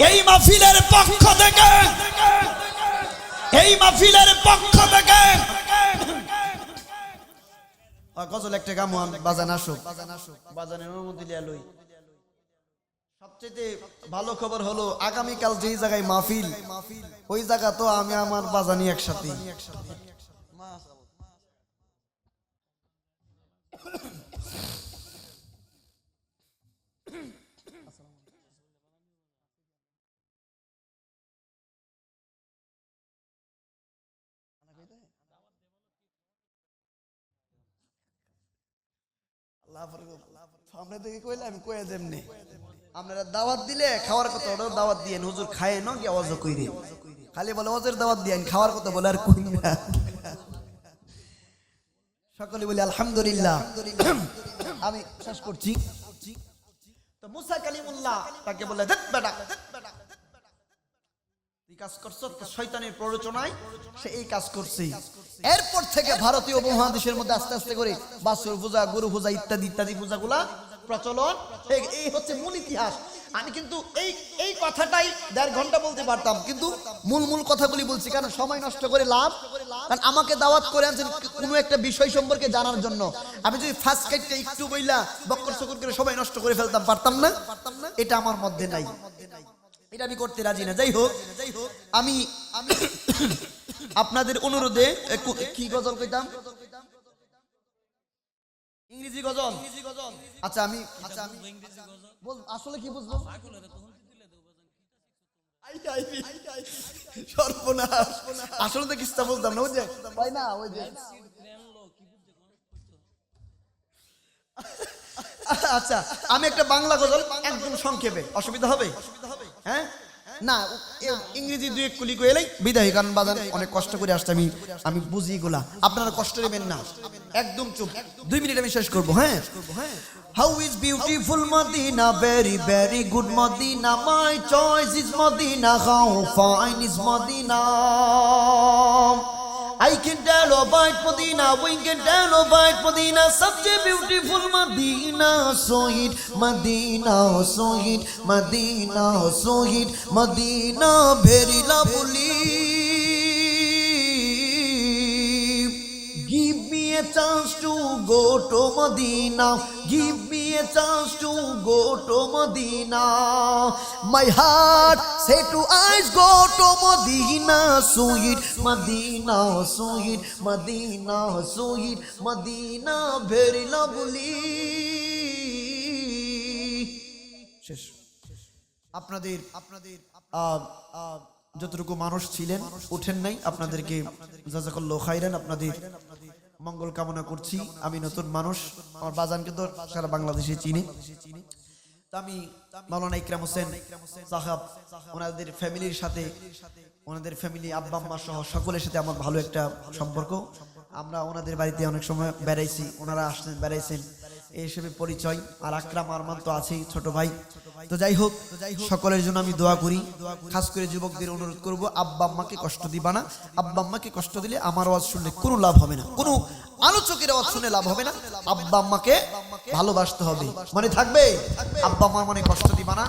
এই মাহফিলের পক্ষ থেকে, এই মাহফিলের পক্ষ থেকে গজল একটা গামু বাজান আসুক বাজানের অনুমতি লিয়া লই সবচেয়ে ভালো খবর হলো আগামীকাল যেই জায়গায় মাহফিল ওই জায়গা তো আমি আমার বাজানি একসাথে সামনে থেকে কইলে আমি কয়ে যেমনি আপনারা দাওয়াত দিলে খাওয়ার কথা ওটাও দাওয়াত দিয়ে হুজুর খায় না গিয়ে অজ কইরে খালি বলে অজের দাওয়াত দিয়ে খাওয়ার কথা বলে আর কই না সকলে বলি আলহামদুলিল্লাহ আমি শেষ করছি তো মুসা কালিমুল্লাহ তাকে বলে দেখ বেটা এই কাজ করছ তো শয়তানের প্ররোচনায় সে এই কাজ করছে এরপর থেকে ভারতীয় উপমহাদেশের মধ্যে আস্তে আস্তে করে বাছুর পূজা গরু পূজা ইত্যাদি ইত্যাদি পূজাগুলা প্রচলন এই হচ্ছে মূল ইতিহাস আমি কিন্তু এই কথাটাই 1.5 ঘন্টা বলতে পারতাম কিন্তু মূল কথাগুলি বলছি কারণ সময় নষ্ট করে লাভ কারণ আমাকে দাওয়াত করে আনছেন কোনো একটা বিষয় সম্পর্কে জানার জন্য আমি যদি ফার্স্ট কাইটটা একটু বইলা বক্কর সকর করে সময় নষ্ট করে ফেলতাম পারতাম না এটা আমার মধ্যে নাই এটা আমি করতে রাজি না যাই হোক আমি আপনাদের অনুরোধে কি গজল কইতাম ইংরেজি গজল আচ্ছা আমি আসলে কি বুঝবো সর্বনাশ আসলে তো কিছুটা বুঝতাম না বুঝছে ভাই না ওই যে আচ্ছা আমি একটা বাংলা গজল একদম সংক্ষেপে অসুবিধা হবে হ্যাঁ না ইংরেজি 2-1 কুলি কইলেই বিদায় কারণ বাজান অনেক কষ্ট করে আসছে আমি বুঝি এগুলা আপনারা কষ্ট নেবেন না একদম চুপ 2 মিনিট আমি শেষ করব হ্যাঁ How is beautiful Medina, very very good Medina, my choice is Medina, how fine is Medina. I can tell about Medina, we can tell about Medina, such a beautiful Medina, so it Medina, so it Medina, so it Medina, very lovely. Give me a chance to go to Medina, give me a chance to go to Medina. My heart say to eyes go to Medina, sweet Medina, sweet Medina, sweet Medina, very lovely. শেষ আপনাদের যতটুকু মানুষ ছিলেন ওঠেন নাই আপনাদেরকে জাযাকাল্লাহু খাইরান আপনাদের মঙ্গল কামনা করছি আমি নতুন মানুষ আমার বাজানকে তো সারা বাংলাদেশে চিনি তো আমি মাওলানা ইকরাম হোসেন সাহেব ওনাদের ফ্যামিলির সাথে ওনাদের ফ্যামিলি আব্বা আম্মা সহ সকলের সাথে আমার ভালো একটা সম্পর্ক আমরা ওনাদের বাড়িতে অনেক সময় বেড়াইছি ওনারা আসছেন বেড়াইছেন এই হিসেবে পরিচয় আর আকরাম আরমান তো আছেই ছোট ভাই তো যাই হোক সকলের জন্য আমি দোয়া করি খাস করে যুবকদের অনুরোধ করব আব্বা আম্মাকে কষ্ট দিবা না আব্বা আম্মাকে কষ্ট দিলে আমার আওয়াজ শুনলে কোনো লাভ হবে না কোনো আলোচকের আওয়াজ শুনে লাভ হবে না আব্বা আম্মাকে ভালোবাসতে হবে মনে থাকবে আব্বা আম্মার মনে কষ্ট দিবা না